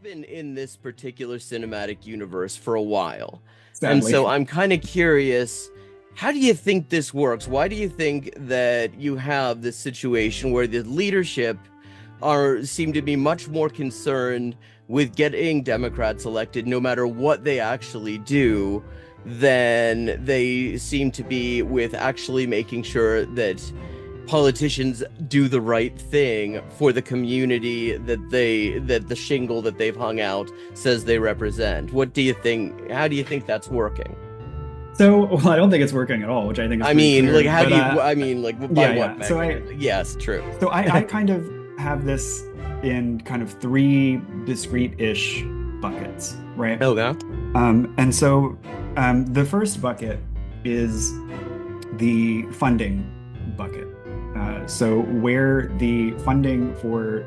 Been in this particular cinematic universe for a while. And Sadly. so I'm kind of curious, how do you think this works? Why do you think that you have this situation where the leadership are seem to be much more concerned with getting Democrats elected no matter what they actually do than they seem to be with actually making sure that politicians do the right thing for the community that the shingle that they've hung out says they represent? What do you think? How do you think that's working? So, well, I don't think it's working at all, which I think is I pretty mean, clear. like, how But do you? I mean, like, by yeah, what yeah. So I, mechanism? Yes, true. so I, I kind of have this in kind of three discrete-ish buckets, right? Okay. The first bucket is the funding bucket. So where the funding for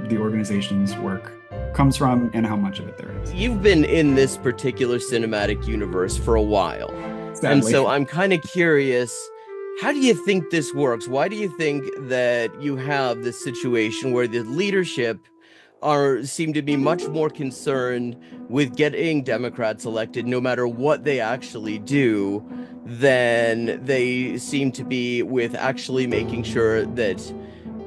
the organization's work comes from and how much of it there is. You've been in this particular cinematic universe for a while. And Sadly. so I'm kind of curious, how do you think this works? Why do you think that you have this situation where the leadership are seem to be much more concerned with getting Democrats elected no matter what they actually do than they seem to be with actually making sure that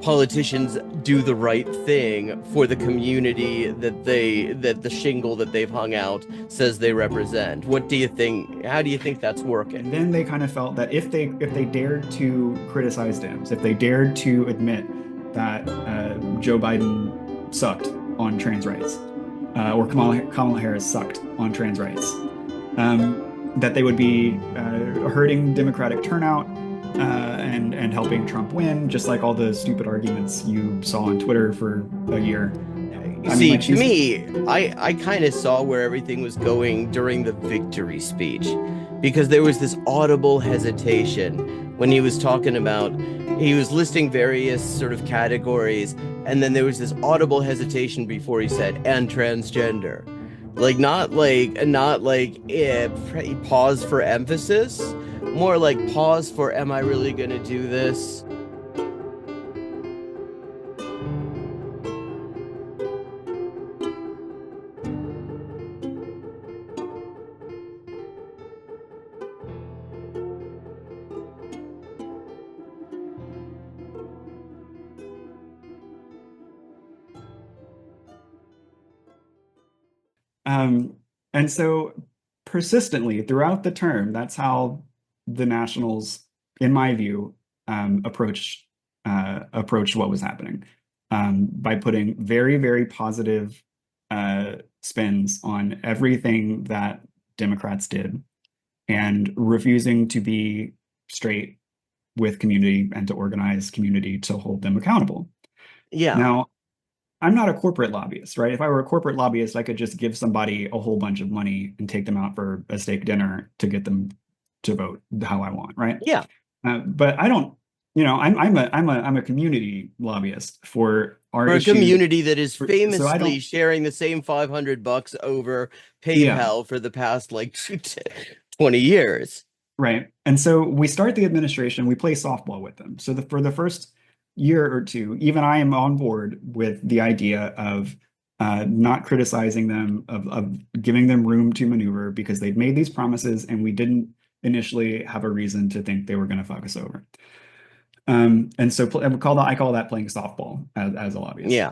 politicians do the right thing for the community that the shingle that they've hung out says they represent? What do you think? How do you think that's working? And then they kind of felt that if they dared to criticize Dems, if they dared to admit that Joe Biden sucked on trans rights, or Kamala Harris sucked on trans rights, that they would be hurting Democratic turnout and helping Trump win, just like all the stupid arguments you saw on Twitter for a year. I mean, See, like to she's me, I kind of saw where everything was going during the victory speech because there was this audible hesitation when he was talking about, he was listing various sort of categories, and then there was this audible hesitation before he said, and transgender. Like, pause for emphasis, more like pause for, am I really going to do this? um, and so persistently throughout the term, that's how the Nationals, in my view, approached what was happening, by putting very, very positive spins on everything that Democrats did and refusing to be straight with community and to organize community to hold them accountable. Yeah. Now, I'm not a corporate lobbyist, right? If I were a corporate lobbyist, I could just give somebody a whole bunch of money and take them out for a steak dinner to get them to vote how I want, right? Yeah. But I don't, I'm a community lobbyist for our For a issues. community that is So I famously don't, sharing the same $500 over yeah, PayPal for the past like 20 years. right. And so we start the administration, we play softball with them. So for the first year or two, even I am on board with the idea of not criticizing them, of giving them room to maneuver because they'd made these promises and we didn't initially have a reason to think they were going to fuck us over. And so I call that playing softball as a lobbyist. Yeah.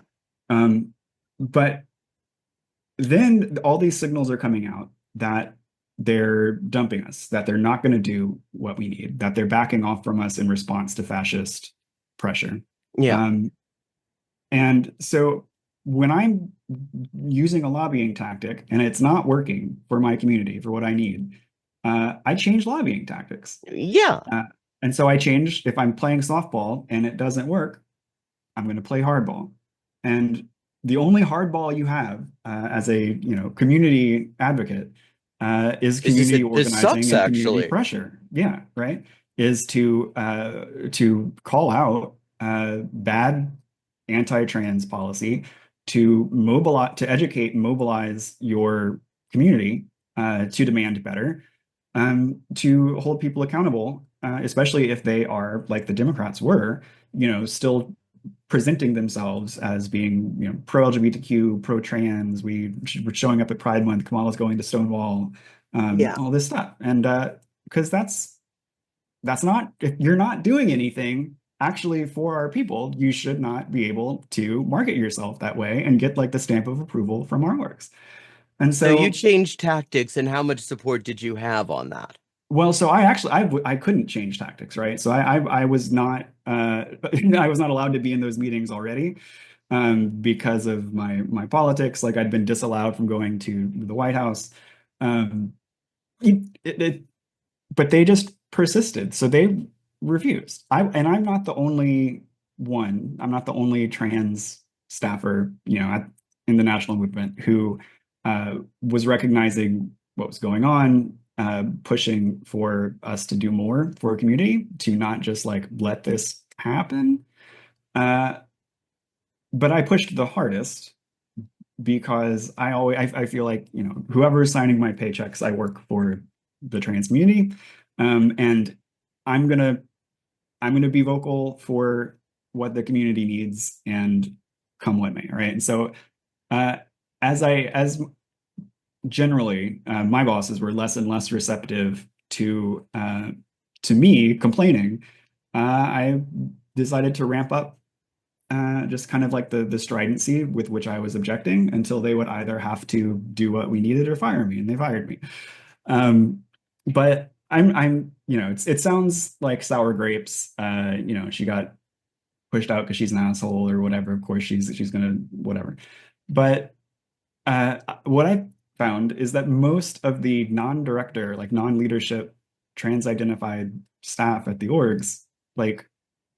Um, but then all these signals are coming out that they're dumping us, that they're not going to do what we need, that they're backing off from us in response to fascist pressure. Yeah. Um, and so when I'm using a lobbying tactic and it's not working for my community, for what I need, I change lobbying tactics. Yeah. Uh, and so I change, if I'm playing softball and it doesn't work, I'm going to play hardball. And the only hardball you have as a community advocate is community This sucks organizing and community actually. pressure. Yeah, right. Is to call out bad anti-trans policy, to mobilize, to educate and mobilize your community to demand better, to hold people accountable, especially if they are, like the Democrats were, still presenting themselves as being, pro LGBTQ, pro trans. We're showing up at Pride Month. Kamala's going to Stonewall, Yeah. all this stuff. And because that's not, if you're not doing anything actually for our people, you should not be able to market yourself that way and get like the stamp of approval from our works. And So you so, changed tactics, and how much support did you have on that? well, so I actually I couldn't change tactics, right? So I was not I was not allowed to be in those meetings already, because of my politics. Like I'd been disallowed from going to the White House. Um, it, but they just persisted. So they refused. And I'm not the only one. I'm not the only trans staffer, in the national movement who was recognizing what was going on, pushing for us to do more for a community, to not just like let this happen. Uh, but I pushed the hardest because I feel like, whoever's signing my paychecks, I work for the trans community. And I'm gonna I'm gonna be vocal for what the community needs and come what may, right? And so uh as generally my bosses were less and less receptive to me complaining, I decided to ramp up just kind of like the stridency with which I was objecting until they would either have to do what we needed or fire me, and they fired me. But I'm it sounds like sour grapes. She got pushed out because she's an asshole or whatever. Of course, she's gonna whatever. But what I found is that most of the non-director, like non-leadership, trans-identified staff at the orgs, like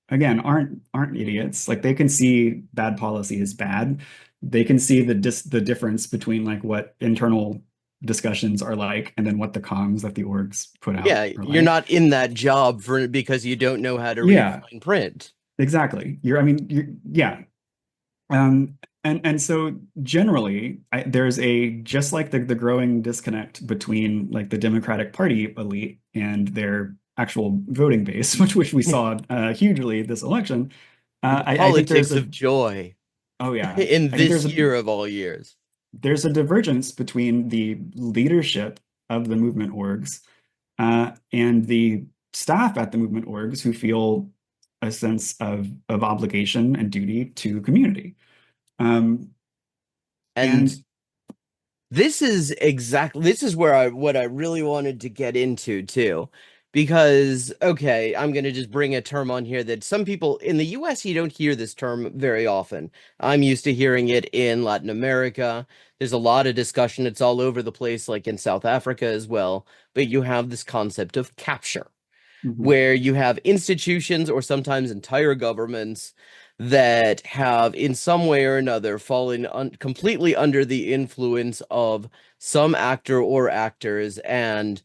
again, aren't idiots. Like they can see bad policy is bad. They can see the difference between like what internal discussions are like and then what the comms that the orgs put out Yeah, are you're like. not in that job for because you don't know how to read Yeah, fine print. exactly. Yeah. And so generally, there's a just like the growing disconnect between like the Democratic Party elite and their actual voting base, which we saw hugely this election. The I think there's politics a of joy oh yeah, in I think this year of all years. there's a divergence between the leadership of the movement orgs and the staff at the movement orgs who feel a sense of obligation and duty to community. Um, And and this is where I what I really wanted to get into too. Because okay, I'm going to just bring a term on here that some people in the US you don't hear this term very often. I'm used to hearing it in Latin America. There's a lot of discussion. It's all over the place, like in South Africa as well. But you have this concept of capture, mhm, where you have institutions or sometimes entire governments that have, in some way or another, fallen completely under the influence of some actor or actors. And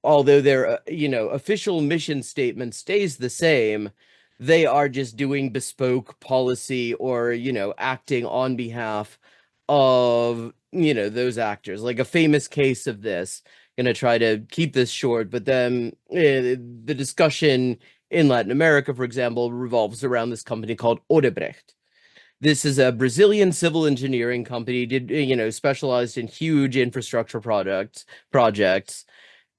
although their, official mission statement stays the same, they are just doing bespoke policy or, acting on behalf of, those actors. Like a famous case of this, gonna try to keep this short, but then the discussion in Latin America, for example, revolves around this company called Odebrecht. This is a Brazilian civil engineering company, specialized in huge infrastructure projects,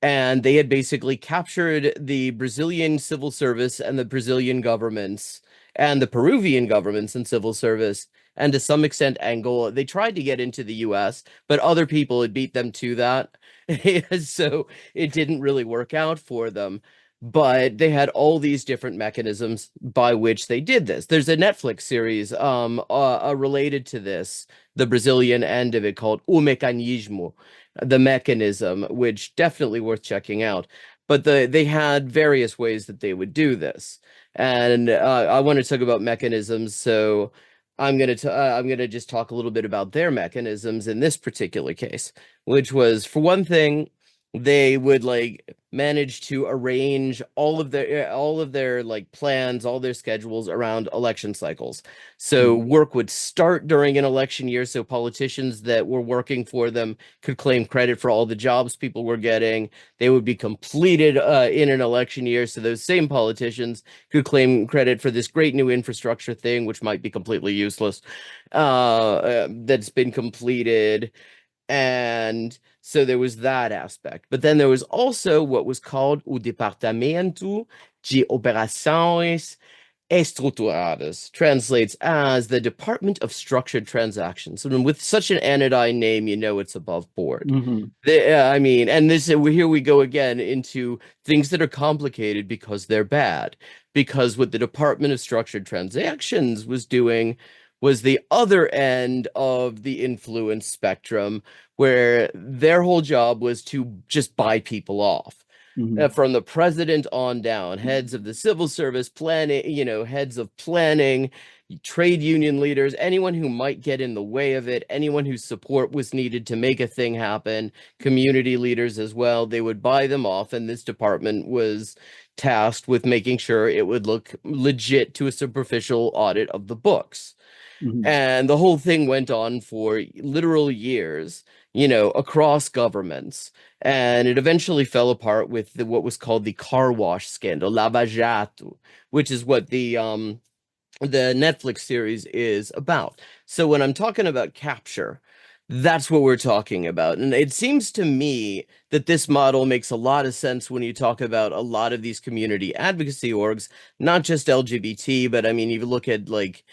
and they had basically captured the Brazilian civil service and the Brazilian governments and the Peruvian governments and civil service, and to some extent Angola. They tried to get into the US, but other people had beat them to that. So it didn't really work out for them. But they had all these different mechanisms by which they did this. There's a Netflix series related to this, the Brazilian end of it, called O Mecanismo, the mechanism, which definitely worth checking out. But they had various ways that they would do this, and I want to talk about mechanisms. So I'm gonna just talk a little bit about their mechanisms in this particular case, which was, for one thing, they would like manage to arrange all of their like plans, all their schedules around election cycles. So Mhm. work would start during an election year, so politicians that were working for them could claim credit for all the jobs people were getting. They would be completed in an election year, so those same politicians could claim credit for this great new infrastructure thing, which might be completely useless, that's been completed. And so there was that aspect. But then there was also what was called o Departamento de Operações Estruturadas, translates as the Department of Structured Transactions. And with such an anodyne name, you know it's above board. Mhm. I mean, and this here we go again into things that are complicated because they're bad. Because what the Department of Structured Transactions was doing was the other end of the influence spectrum, where their whole job was to just buy people off. Mhm. From the president on down, heads of the civil service, planning, heads of planning, trade union leaders, anyone who might get in the way of it, anyone whose support was needed to make a thing happen, community leaders as well, they would buy them off. And this department was tasked with making sure it would look legit to a superficial audit of the books. Mhm. And the whole thing went on for literal years, across governments. And it eventually fell apart with what was called the car wash scandal, Lava Jato, which is what the Netflix series is about. So when I'm talking about capture, that's what we're talking about. And it seems to me that this model makes a lot of sense when you talk about a lot of these community advocacy orgs, not just LGBT, but I mean, you look at like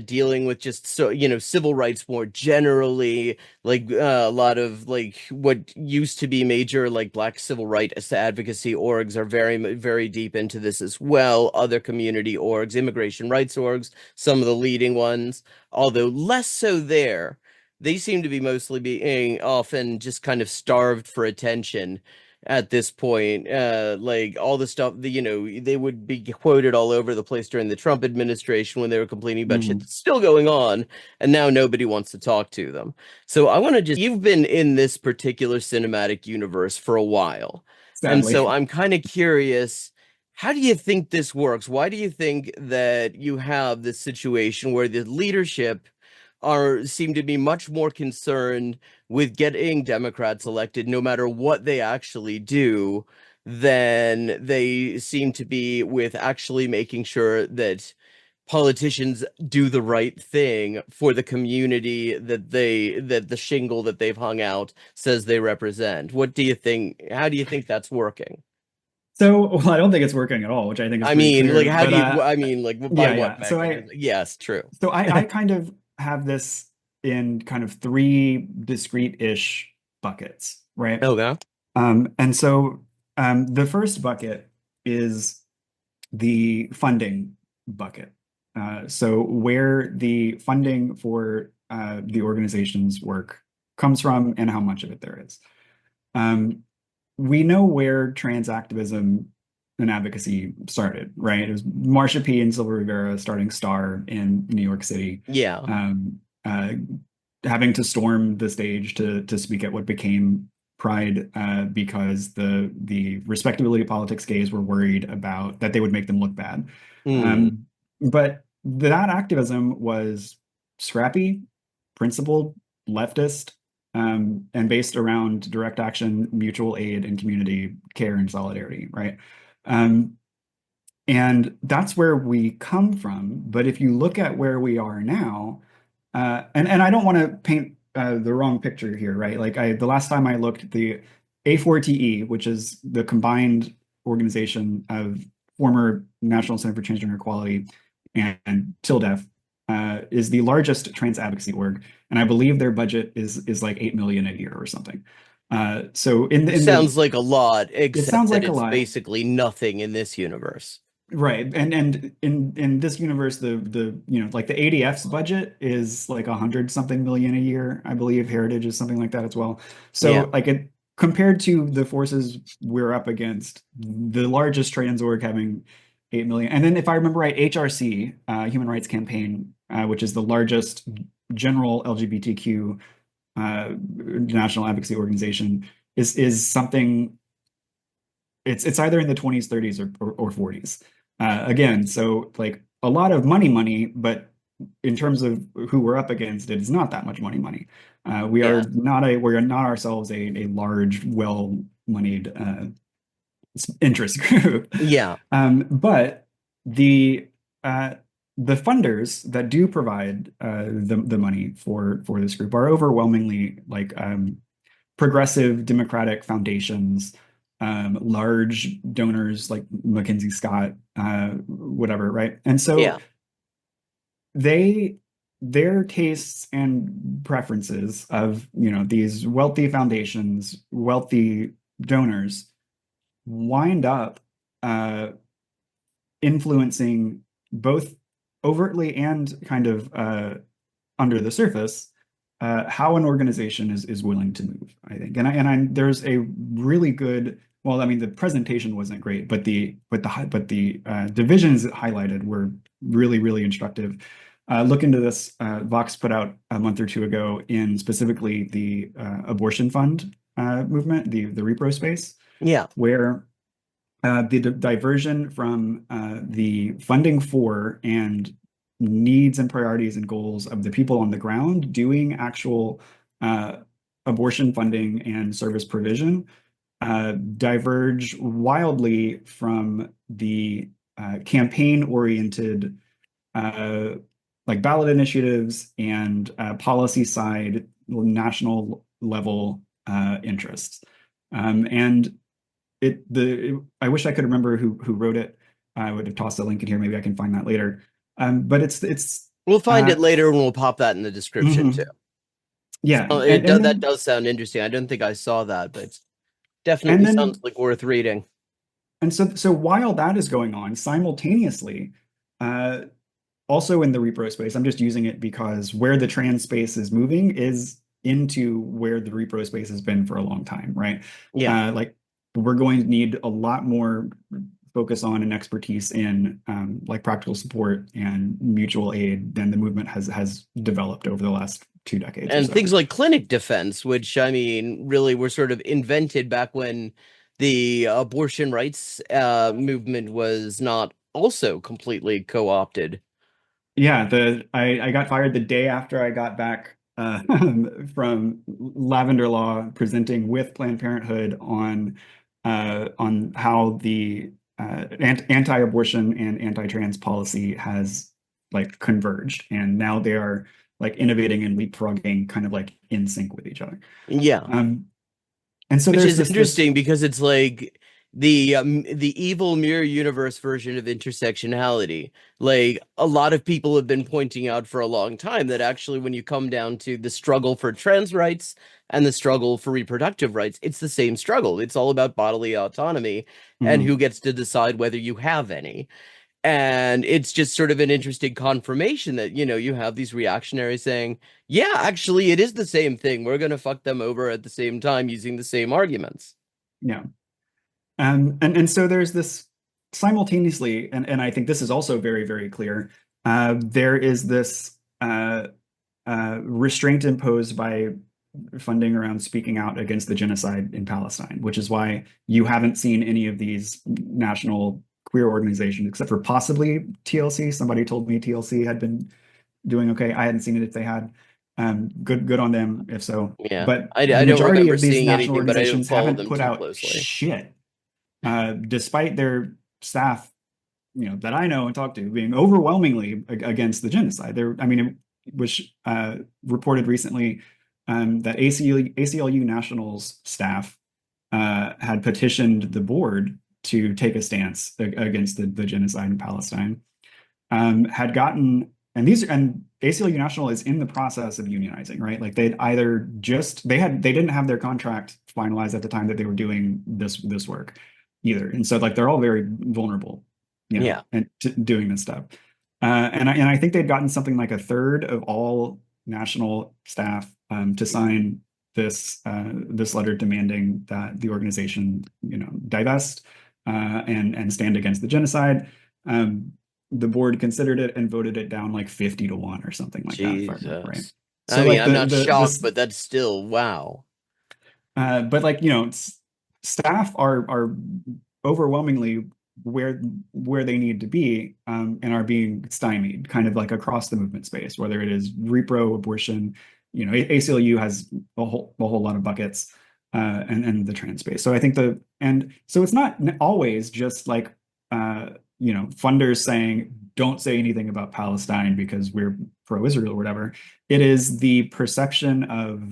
dealing with just civil rights more generally, like a lot of like what used to be major like black civil rights advocacy orgs are very deep into this as well. Other community orgs, immigration rights orgs, some of the leading ones, although less so there. They seem to be mostly being often just kind of starved for attention at this point. Like all the stuff that, they would be quoted all over the place during the Trump administration when they were complaining about shit Mhm. that's still going on, and now nobody wants to talk to them. So I want to just, you've been in this particular cinematic universe for a while. And Sadly. so I'm kind of curious, how do you think this works? Why do you think that you have this situation where the leadership seem to be much more concerned with getting Democrats elected, no matter what they actually do, than they seem to be with actually making sure that politicians do the right thing for the community that the shingle that they've hung out says they represent? What do you think? How do you think that's working? So, well, I don't think it's working at all, which I think is I pretty mean, like, clear. how But do you, I mean, like, by yeah, what yeah. mechanism? Yes, true. So I kind of have this in kind of three discrete-ish buckets, right? Okay. And so the first bucket is the funding bucket. So where the funding for the organization's work comes from and how much of it there is. Um, we know where trans activism and advocacy started, right? It was Marsha P. and Silver Rivera starting Star in New York City, Yeah. um, uh, having to storm the stage to speak at what became Pride because the respectability politics gays were worried about that they would make them look bad. Hmm. But that activism was scrappy, principled, leftist, and based around direct action, mutual aid, and community care and solidarity, right? Um, and that's where we come from. But if you look at where we are now, and I don't want to paint the wrong picture here, right? Like the last time I looked, the A4TE, which is the combined organization of former National Center for Transgender Equality and TILDEF, is the largest trans advocacy org, and I believe their budget is like 8 million a year or something. So in the Sounds like a lot, it except sounds that like a it's lot. basically nothing in this universe. Right. And in this universe, the like the ADF's budget is like 100 something million a year. I believe Heritage is something like that as well. Yeah. So like it compared to the forces we're up against, the largest trans org having 8 million. And then if I remember right, HRC, Human Rights Campaign, which is the largest general LGBTQ national advocacy organization is something. It's either in the 20s, 30s, or 40s. Again, so like a lot of money, but in terms of who we're up against, it is not that much money. We are Yeah. not ourselves a large, well-moneyed interest group. Yeah. But the uh, the funders that do provide the money for this group are overwhelmingly like progressive democratic foundations, large donors like Mackenzie Scott, whatever, right? And so Yeah. they their tastes and preferences of these wealthy foundations, wealthy donors wind up uh, influencing both overtly and kind of under the surface how an organization is willing to move, I think. There's a really good, well, I mean, the presentation wasn't great, but the divisions it highlighted were really instructive. Look into this. Vox put out a month or two ago in specifically the abortion fund movement, the repro space, Yeah. where the diversion from the funding for and needs and priorities and goals of the people on the ground doing actual abortion funding and service provision diverge wildly from the campaign-oriented like ballot initiatives and policy side national level interests. And I wish I could remember who wrote it. I would have tossed a link in here. Maybe I can find that later. But it's We'll find uh, it later and we'll pop that in the description too. mhm. Yeah, So that does sound interesting. I don't think I saw that, but it's and definitely sounds then like worth reading. and so while that is going on, simultaneously, uh, also in the repro space, I'm just using it because where the trans space is moving is into where the repro space has been for a long time, right? Yeah. Like we're going to need a lot more focus on and expertise in like practical support and mutual aid than the movement has developed over the last 2 decades or And so. things like clinic defense, which I mean, really were sort of invented back when the abortion rights movement was not also completely co-opted. Yeah, I got fired the day after I got back from Lavender Law presenting with Planned Parenthood on how the anti-abortion and anti-trans policy has like converged, and now they are like innovating and leapfrogging, kind of like in sync with each other. Yeah. Um, and so Which there's is this interesting because it's like the evil mirror universe version of intersectionality. Like a lot of people have been pointing out for a long time that actually when you come down to the struggle for trans rights and the struggle for reproductive rights, it's the same struggle. It's all about bodily autonomy and mhm, who gets to decide whether you have any. And it's just sort of an interesting confirmation that, you have these reactionaries saying, yeah, actually, it is the same thing. We're going to fuck them over at the same time using the same arguments. yeah. And so there's this simultaneously, and I think this is also very clear. There is this restraint imposed by funding around speaking out against the genocide in Palestine, which is why you haven't seen any of these national queer organizations, except for possibly TLC. Somebody told me TLC had been doing okay. I hadn't seen it if they had. Good on them if so. Yeah. But I the don't majority remember of these seeing national anything, but I don't organizations follow haven't them put too out closely. shit, despite their staff, that I know and talk to being overwhelmingly against the genocide. I mean, it was reported recently that ACLU Nationals staff had petitioned the board to take a stance against the genocide in Palestine. Had gotten and ACLU National is in the process of unionizing, right? Like they didn't have their contract finalized at the time that they were doing this work either, and so like they're all very vulnerable, Yeah. and doing this stuff. And I think they'd gotten something like a third of all national staff to sign this letter demanding that the organization, divest and stand against the genocide. The board considered it and voted it down like 50 to 1 or something like that, if I remember right. Jesus. So like I'm not the shocked, this but that's still wow. but like, staff are overwhelmingly where they need to be, and are being stymied kind of like across the movement space, whether it is repro, abortion, ACLU has a whole lot of buckets, and the trans space. So I think and so it's not always just like, funders saying don't say anything about Palestine because we're pro-Israel or whatever. It is the perception of,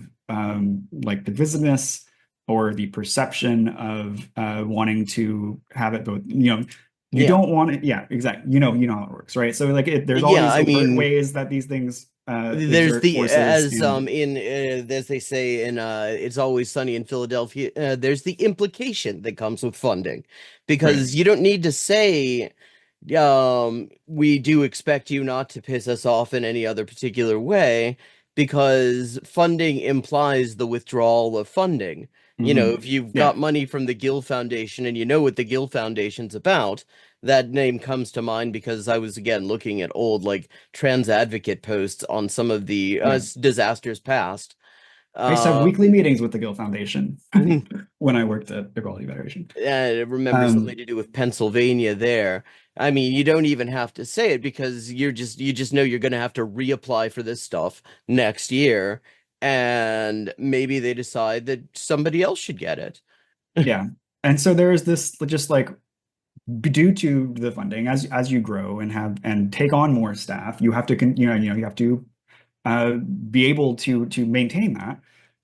like, divisiveness, or the perception of wanting to have it both. You Yeah. don't want it. Yeah, exactly. You know how it works, right? So like, there's all Yeah, these I overt mean, ways that these things there's exert the forces, as and in as they say in It's Always Sunny in Philadelphia, there's the implication that comes with funding, right. because you don't need to say we do expect you not to piss us off in any other particular way, because funding implies the withdrawal of funding. Hmm. If you've Yeah, got money from the Gill Foundation and you know what the Gill Foundation's about, that name comes to mind because I was again looking at old like trans advocate posts on some of the yeah. disasters past. I used to have weekly Um, meetings with the Gill Foundation when I worked at Equality Federation. I remember something Um, to do with Pennsylvania there. I mean, you don't even have to say it because you just know you're going to have to reapply for this stuff next year, and maybe they decide that somebody else should get it. yeah, and so there's this, just like, due to the funding, as you grow and have and take on more staff, you have to you have to uh, be able to maintain that.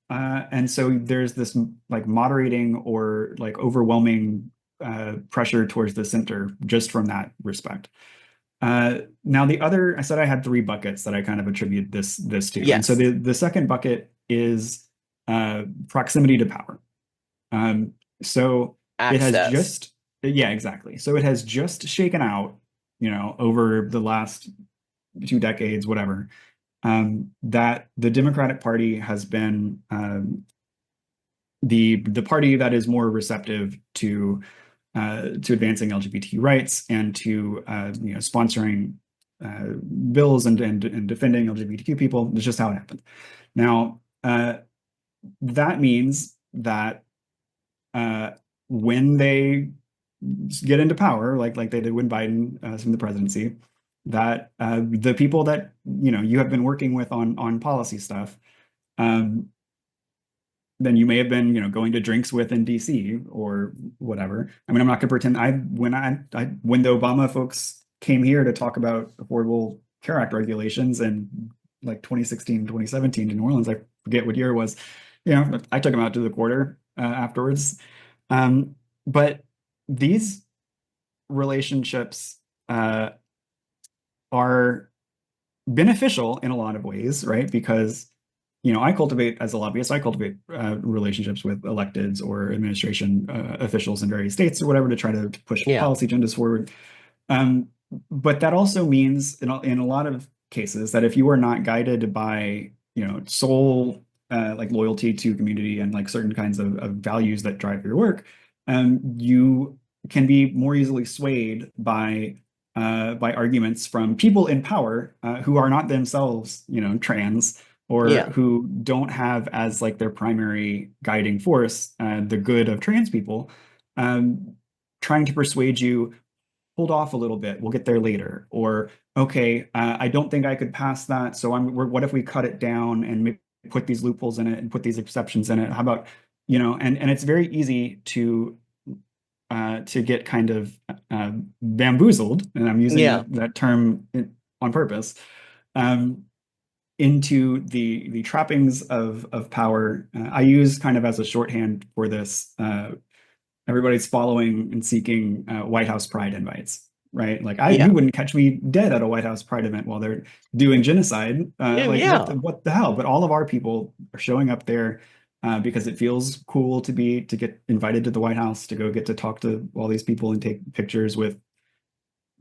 And so there's this, like, moderating or like overwhelming pressure towards the center just from that respect. Now the other, I said I had three buckets that I kind of attribute this to, and so Yes, the second bucket is proximity to power. Um, so it has access. just, yeah, exactly. So it has just shaken out, over the last 2 decades, whatever, that the Democratic Party has been, the party that is more receptive to advancing LGBT rights, and to sponsoring bills, and defending LGBTQ people. It's just how it happened. Now, that means that uh, when they get into power, like they did when Biden assumed the presidency, that the people that you have been working with on policy stuff, um, then you may have been going to drinks with in DC or whatever. I mean, I'm not going to pretend when the Obama folks came here to talk about Affordable Care Act regulations in like 2016, 2017 in New Orleans, I forget what year it was. I took them out to the quarter afterwards. Um, but these relationships are beneficial in a lot of ways, right? Because as a lobbyist, I cultivate relationships with electeds or administration officials in various states or whatever to try to push Yeah, policy agendas forward. Um, but that also means in a lot of cases that if you are not guided by sole like loyalty to community and like certain kinds of values that drive your work, you can be more easily swayed by arguments from people in power who are not themselves trans, or yeah, who don't have as like their primary guiding force the good of trans people, um, trying to persuade you, hold off a little bit, we'll get there later. Or, okay, I don't think I could pass that, so what if we cut it down and maybe put these loopholes in it and put these exceptions in it? How about, and it's very easy to get kind of bamboozled, and I'm using yeah, that term on purpose, um, into the trappings of power. I use kind of as a shorthand for this. Everybody's following and seeking White House Pride invites, right? Like, yeah, you wouldn't catch me dead at a White House Pride event while they're doing genocide. yeah, Like, what yeah. the hell? But all of our people are showing up there because it feels cool to get invited to the White House, to go get to talk to all these people and take pictures with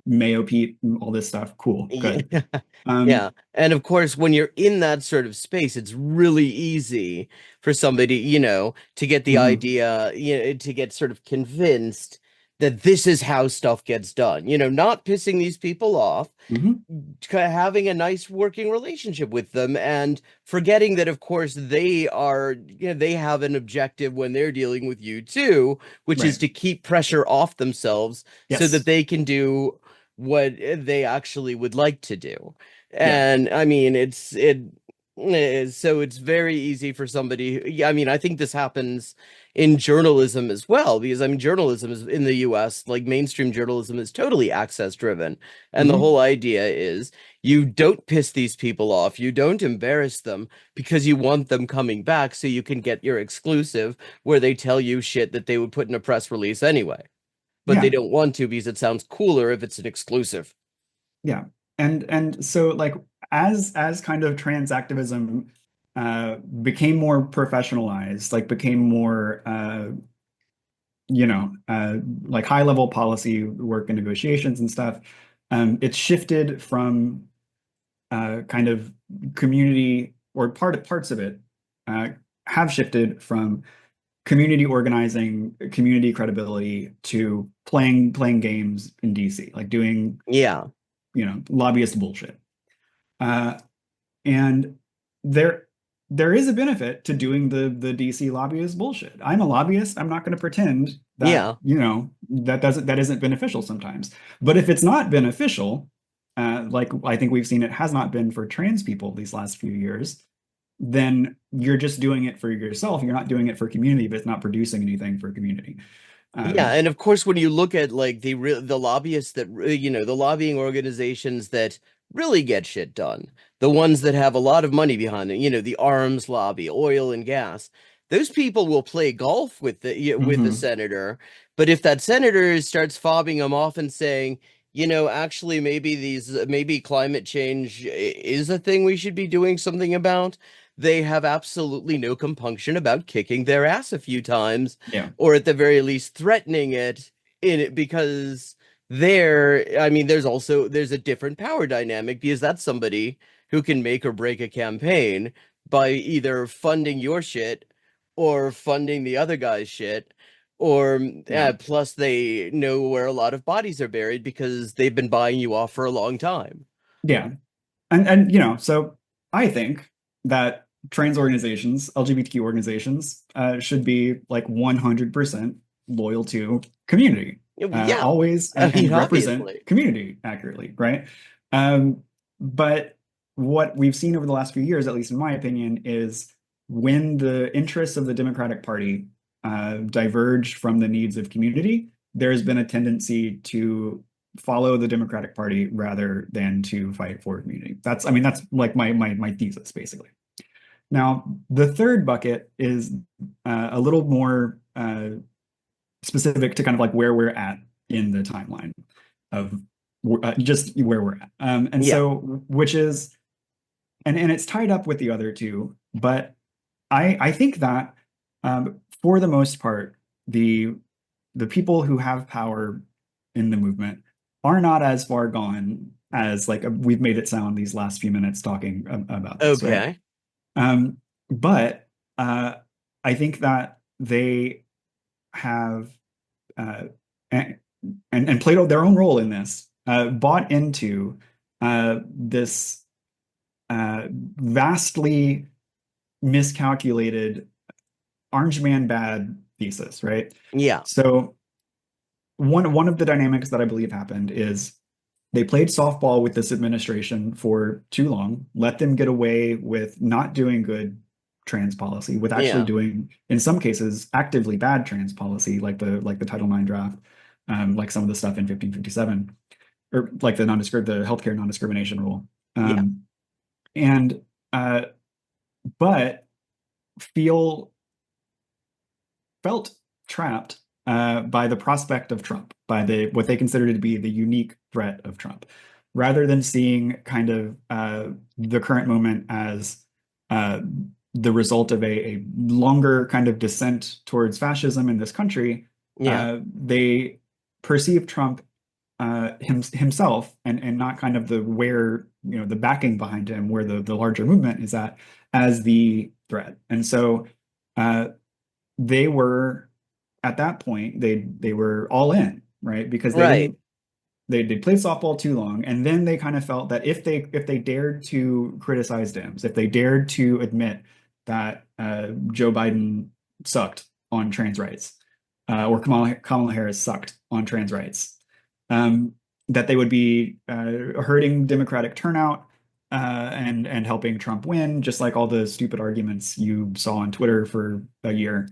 Mayo Pete and all this stuff. Cool, good. Yeah, Um, yeah. And of course, when you're in that sort of space, it's really easy for somebody, to get the mhm, idea, to get sort of convinced that this is how stuff gets done. Not pissing these people off, Hmm. having a nice working relationship with them, and forgetting that, of course, they have an objective when they're dealing with you too, which is Right. to keep pressure off themselves so that Yes. they can do what they actually would like to do. Yeah. And I mean, so it's very easy for somebody. Yeah, I mean, I think this happens in journalism as well, because I mean, journalism is in the US, like mainstream journalism is totally access driven. And the Hmm. whole idea is you don't piss these people off, you don't embarrass them because you want them coming back so you can get your exclusive where they tell you shit that they would put in a press release anyway. But they Yeah. don't want to because it sounds cooler if it's an exclusive. Yeah. And so like as kind of trans activism became more professionalized, like became more like high level policy work and negotiations and stuff, it's shifted from kind of community or parts of it uh, have shifted from community organizing, community credibility to playing games in DC, like doing Yeah. lobbyist bullshit. Uh, and there there is a benefit to doing the DC lobbyist bullshit. I'm a lobbyist. I'm not going to pretend that, Yeah. that isn't beneficial sometimes. But if it's not beneficial, like I think we've seen it has not been for trans people these last few years, then you're just doing it for yourself. You're not doing it for community, but it's not producing anything for community. Yeah, Um, and of course, when you look at like the lobbyists that the lobbying organizations that really get shit done, the ones that have a lot of money behind them, the arms lobby, oil and gas, those people will play golf with the mhm, senator, but if that senator starts fobbing them off and saying, actually maybe climate change is a thing we should be doing something about, they have absolutely no compunction about kicking their ass a few times yeah, or at the very least threatening it in it because I mean, there's a different power dynamic because that's somebody who can make or break a campaign by either funding your shit or funding the other guy's shit, or yeah, plus they know where a lot of bodies are buried because they've been buying you off for a long time. yeah. And so I think that trans organizations, LGBTQ organizations, should be like 100% loyal to community, Yeah, always, I and mean, represent obviously. community accurately, right? Um, but what we've seen over the last few years, at least in my opinion, is when the interests of the Democratic Party diverge from the needs of community, there's been a tendency to follow the Democratic Party rather than to fight for community. That's like my thesis basically. Now, the third bucket is a little more specific to kind of like where we're at in the timeline of just where we're at. And Yeah, so, which is, and it's tied up with the other two, but I think that for the most part, the people who have power in the movement are not as far gone as like we've made it sound these last few minutes talking about this, right? okay. But I think that they have uh, and, and played their own role in this, bought into this vastly miscalculated orange man bad thesis, right? Yeah, So one of the dynamics that I believe happened is they played softball with this administration for too long, let them get away with not doing good trans policy, with actually yeah, doing, in some cases, actively bad trans policy, like the Title IX draft, like some of the stuff in 1557, or like the healthcare non-discrimination rule. yeah, Um, and but feel felt trapped by the prospect of Trump, by what they consider to be the unique threat of Trump, rather than seeing kind of the current moment as uh, the result of a longer kind of descent towards fascism in this country. yeah. They perceive Trump himself and not kind of the backing behind him, where the larger movement is at, as the threat. And so they were at that point they were all in. right? Because Right. they played softball too long, and then they kind of felt that if they dared to criticize Dems, if they dared to admit that Joe Biden sucked on trans rights, or Kamala Harris sucked on trans rights, um, that they would be hurting Democratic turnout and helping Trump win, just like all the stupid arguments you saw on Twitter for a year,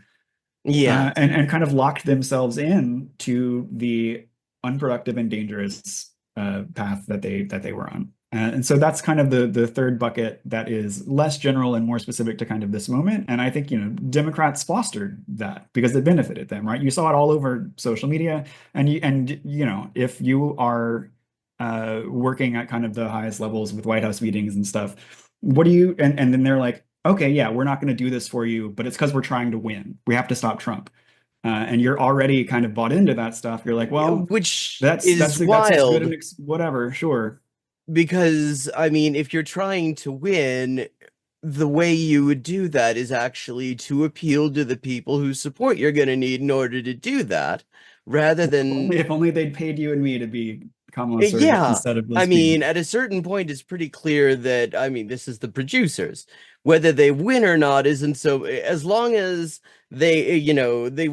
Yeah. and kind of locked themselves in to the unproductive and dangerous path that they were on. And so that's kind of the third bucket that is less general and more specific to kind of this moment. And I think, Democrats fostered that because it benefited them, right? You saw it all over social media, and if you are working at kind of the highest levels with White House meetings and stuff, what do you and then they're like, okay, yeah, we're not going to do this for you, but it's because we're trying to win. We have to stop Trump. And you're already kind of bought into that stuff. You're like, well, Which that's is as good wild an whatever, sure. because, I mean, if you're trying to win, the way you would do that is actually to appeal to the people whose support you're going to need in order to do that, rather than, If only they'd paid you and me to be Kamala surrogates yeah. instead of I those people. mean, at a certain point, it's pretty clear that, I mean, this is the producers. Whether they win or not isn't so, as long as they, the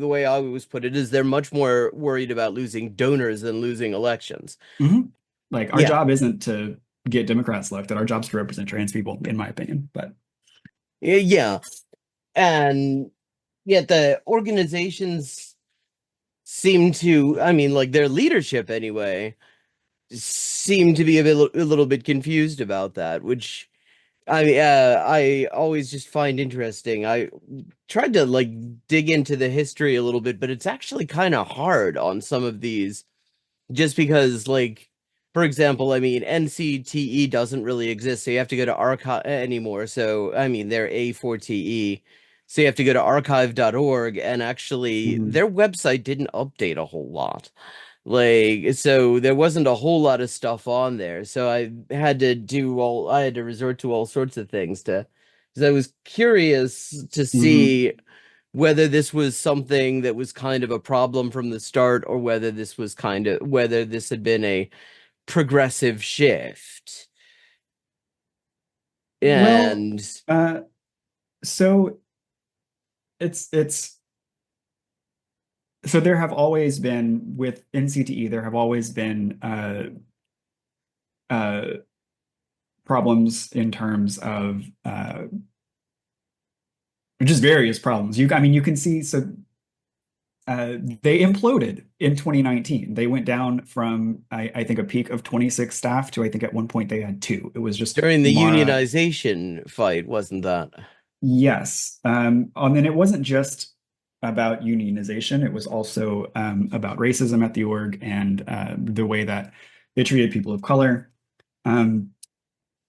way I always put it is they're much more worried about losing donors than losing elections. Hmm. Like our Yeah. job isn't to get Democrats elected. Our job's to represent trans people, in my opinion. But Yeah. And yet the organizations seem to, I mean, like their leadership anyway, seem to be a little bit confused about that, which I always just find interesting. I tried to like dig into the history a little bit, but it's actually kind of hard on some of these just because like for example, I mean NCTE doesn't really exist, so you have to go to archive anymore. So I mean they're A4TE. So you have to go to archive.org, and actually mhm. their website didn't update a whole lot. Like, so there wasn't a whole lot of stuff on there. So I had to resort to all sorts of things to, because I was curious to Mhm. see whether this was something that was kind of a problem from the start, or whether this had been a progressive shift. Well, And uh, so it's so there have always been with NCTE, there have always been uh, problems in terms of just various problems. I mean, you can see so they imploded in 2019. They went down from I think a peak of 26 staff to I think at one point they had two. It was just during the Mara. unionization fight, wasn't that? Yes. And then it wasn't just about unionization. It was also about racism at the org and the way that they treated people of color. Um,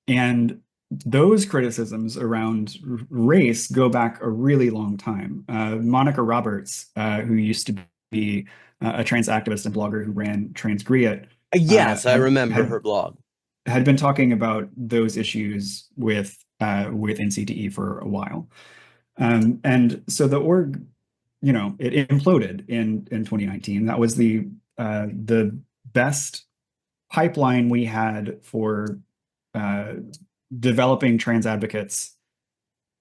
and those criticisms around race go back a really long time. Monica Roberts, who used to be a trans activist and blogger who ran Transgriet, Yes, I had remember her had blog. had been talking about those issues with NCTE for a while. And so the org, it imploded in 2019. That was the best pipeline we had for uh, developing trans advocates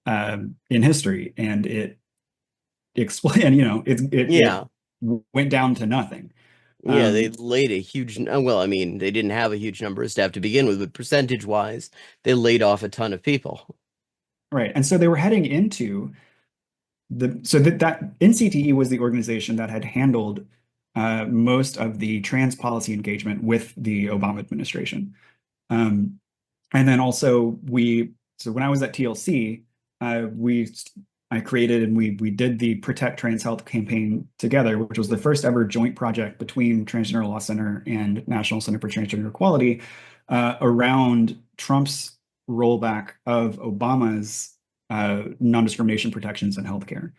in history, and it explained, it Yeah. went down to nothing. Yeah, they Um, laid a huge, well, I mean, they didn't have a huge number of staff to begin with, but percentage wise, they laid off a ton of people. right, and so they were heading into that NCTE was the organization that had handled most of the trans policy engagement with the Obama administration. Um, and then also so when I was at TLC, we I created and we did the Protect Trans Health campaign together, which was the first ever joint project between Transgender Law Center and National Center for Transgender Equality around Trump's rollback of Obama's non-discrimination protections in healthcare.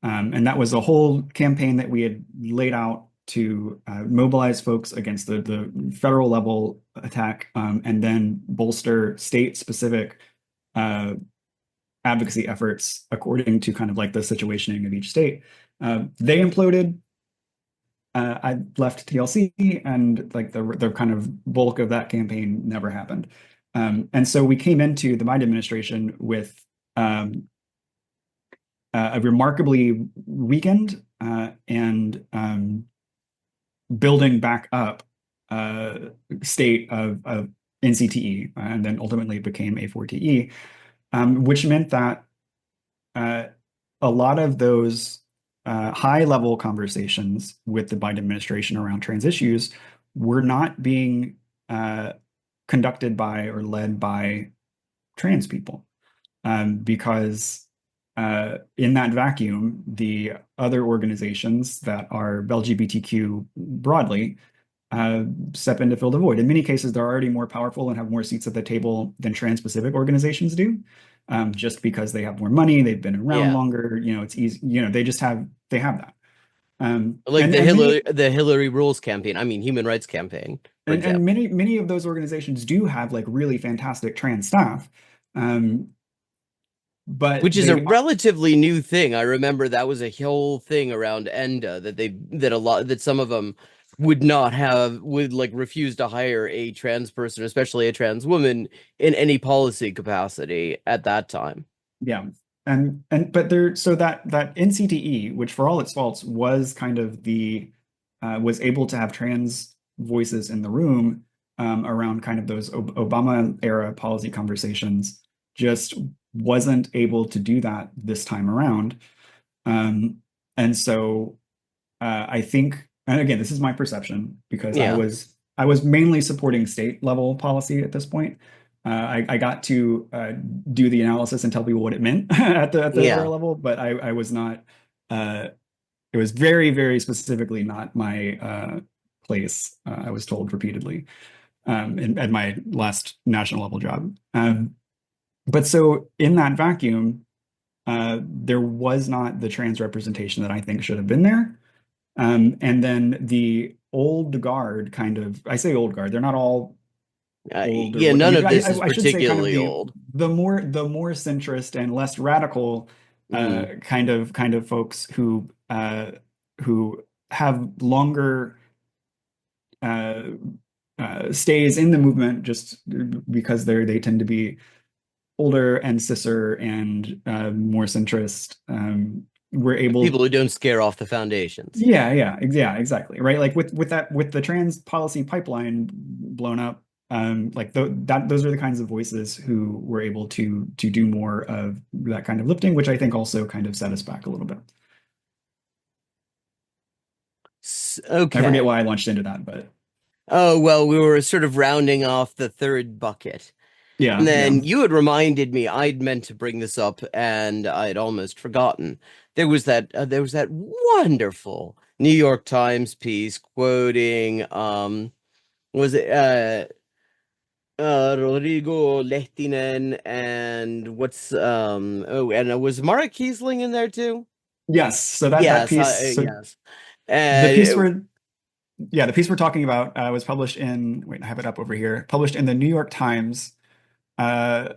And that was a whole campaign that we had laid out to mobilize folks against the federal level attack, and then bolster state specific uh, advocacy efforts according to kind of like the situationing of each state. They imploded. I left TLC, and like the kind of bulk of that campaign never happened. And so we came into the Biden administration with a remarkably weakened and building back up state of NCTE, and then ultimately became A4TE, which meant that a lot of those high-level conversations with the Biden administration around trans issues were not being conducted by or led by trans people, because in that vacuum, the other organizations that are LGBTQ broadly step in to fill the void. In many cases, they're already more powerful and have more seats at the table than trans-specific organizations do, just because they have more money, they've been around Yeah. longer. It's easy. They have that. Like And many The Hillary Rules campaign. I mean, Human Rights Campaign, for and example. many of those organizations do have like really fantastic trans staff, um, but Which is a they relatively new thing. I remember that was a whole thing around ENDA that some of them would like refuse to hire a trans person, especially a trans woman, in any policy capacity at that time. Yeah. And but there so that NCTE, which for all its faults was kind of the was able to have trans voices in the room around kind of those Obama era policy conversations, just wasn't able to do that this time around. Um, and so I think, and again, this is my perception because Yeah. I was mainly supporting state level policy at this point. I got to do the analysis and tell people what it meant at the federal Yeah. level, but I was not. Uh, it was very, very specifically not my place. I was told repeatedly at my last national level job. But so in that vacuum, there was not the trans representation that I think should have been there. And then the old guard kind of, I say old guard, they're not all old or Yeah, what. I none mean, of this is I should say kind of particularly old. the more centrist and less radical Mm. kind of folks who have longer uh, stays in the movement just because they tend to be older and cisser and more centrist. We're able People who don't scare off the foundations. Yeah, exactly. Right. Like with the trans policy pipeline blown up, like those are the kinds of voices who were able to do more of that kind of lifting, which I think also kind of set us back a little bit. I forget Okay. why I launched into that, but Oh, well, we were sort of rounding off the third bucket. And yeah. then you had reminded me I'd meant to bring this up and I'd almost forgotten. There was that wonderful New York Times piece quoting was it Rodrigo Lehtinen and was Mara Kiesling in there too? Yes. So that Yes, piece, so yes. the piece And we're yeah, the piece we're talking about was published in, wait, I have it up over here, published in the New York Times uh,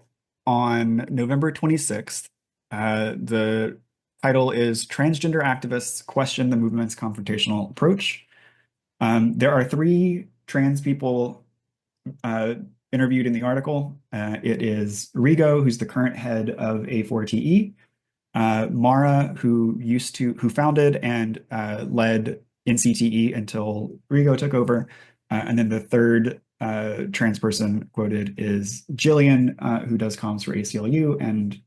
on November 26th. The title is Transgender Activists Question the Movement's Confrontational Approach. There are three trans people uh, interviewed in the article. It is Rigo, who's the current head of A4TE, Mara, who founded and led NCTE until Rigo took over, and then the third trans person quoted is Jillian, who does comms for ACLU and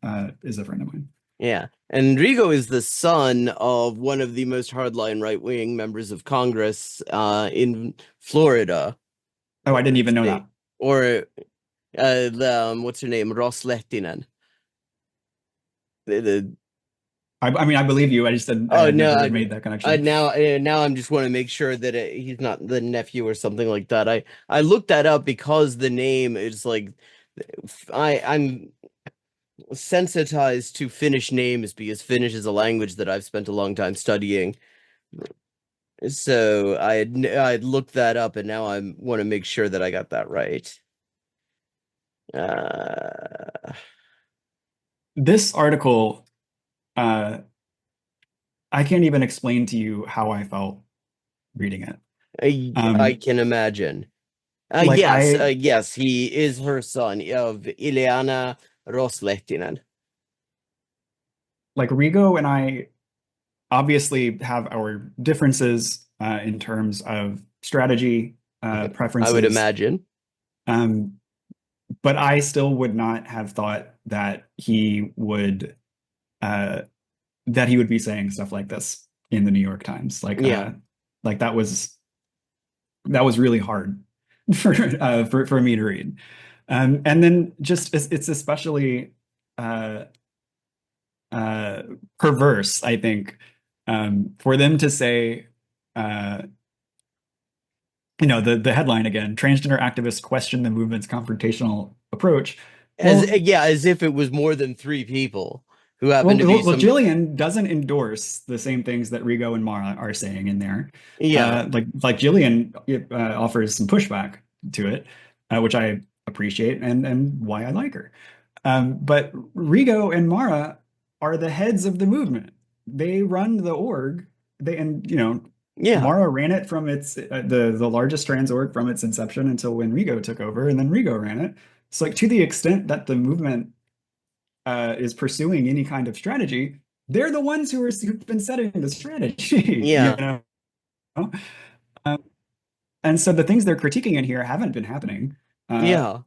is a friend of mine. yeah. And Rigo is the son of one of the most hardline right-wing members of Congress in Florida. Oh, I didn't even know that. Or what's her name? Ross Lehtinen. The I mean, I believe you. I Oh had no, never made that connection. now I'm just want to make sure that he's not the nephew or something like that. I looked that up because the name is like I'm sensitized to Finnish names because Finnish is a language that I've spent a long time studying. So I'd looked that up and now I want to make sure that I got that right. Uh, This article, uh, I can't even explain to you how I felt reading it. I can imagine. Like I Yes, he is her son of Ileana Roslehtinen. like Rigo and I obviously have our differences in terms of strategy, I would preferences. imagine. Um, but I still would not have thought uh, that he would be saying stuff like this in the New York Times. Yeah. Like that was really hard for me to read. And then just it's especially uh, uh, perverse, I think, for them to say, uh, the headline again, transgender activists question the movement's confrontational approach. As Well, yeah, as if it was more than three people who happen well, to be well, some. Jillian doesn't endorse the same things that Rigo and Mara are saying in there. Yeah. Like Jillian offers some pushback to it, which I appreciate and why I like her. But Rigo and Mara are the heads of the movement. They run the org. Yeah. Mara ran it from its the largest trans org from its inception until when Rigo took over, and then Rigo ran it. So like to the extent that the movement is pursuing any kind of strategy, they're the ones who've been setting the strategy, you Yeah. know? Um, and so the things they're critiquing in here haven't been happening. Uh, Yeah.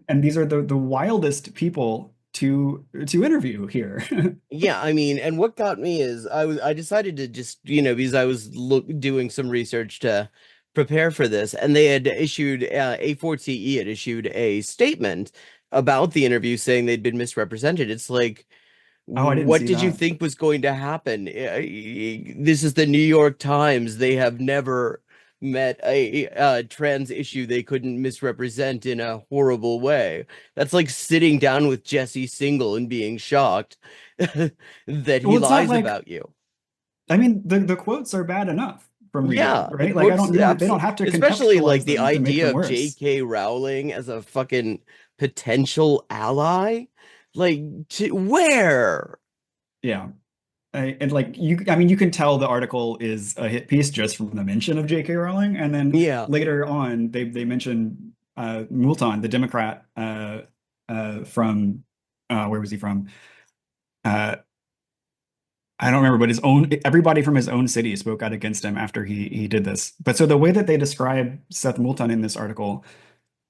and these are the wildest people to interview here. Yeah, I mean, and what got me is I decided to just, because I was doing some research to prepare for this, and they had issued A4TE had issued a statement about the interview saying they'd been misrepresented. It's like, Oh, I didn't what see did you that. think was going to happen? This is the New York Times. They have never met a trans issue they couldn't misrepresent in a horrible way. That's like sitting down with Jesse Single and being shocked that he Well, it's not lies like about you. I mean the quotes are bad enough from Rigo, Yeah, the right? Like I quotes don't you don't they don't absolutely, have to especially like contextualize the them to make idea them of worse. J.K. Rowling as a fucking potential ally. Like, to where? Yeah. And like I mean, you can tell the article is a hit piece just from the mention of J.K. Rowling, and then Yeah. later on they mention Moulton, the Democrat from where was he from? Uh, I don't remember, but his own everybody from his own city spoke out against him after he did this. But so the way that they describe Seth Moulton in this article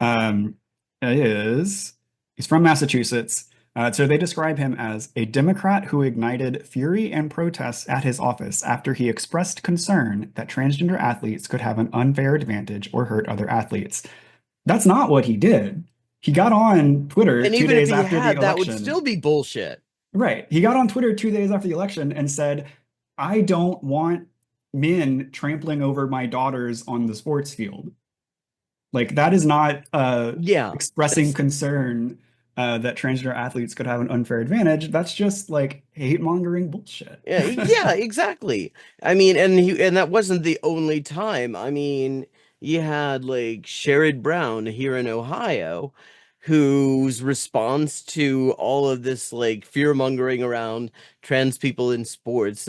um, is he's from Massachusetts. So they describe him as a Democrat who ignited fury and protests at his office after he expressed concern that transgender athletes could have an unfair advantage or hurt other athletes. That's not what he did. He got on Twitter And two even if days he after the had, that would still election. be bullshit. Right. He got on Twitter 2 days after the election and said, I don't want men trampling over my daughters on the sports field. Like that is not Yeah. expressing That's concern that transgender athletes could have an unfair advantage. That's just like hate mongering bullshit. yeah, exactly. I mean, and that wasn't the only time. I mean, you had like Sherrod Brown here in Ohio, whose response to all of this like fear mongering around trans people in sports,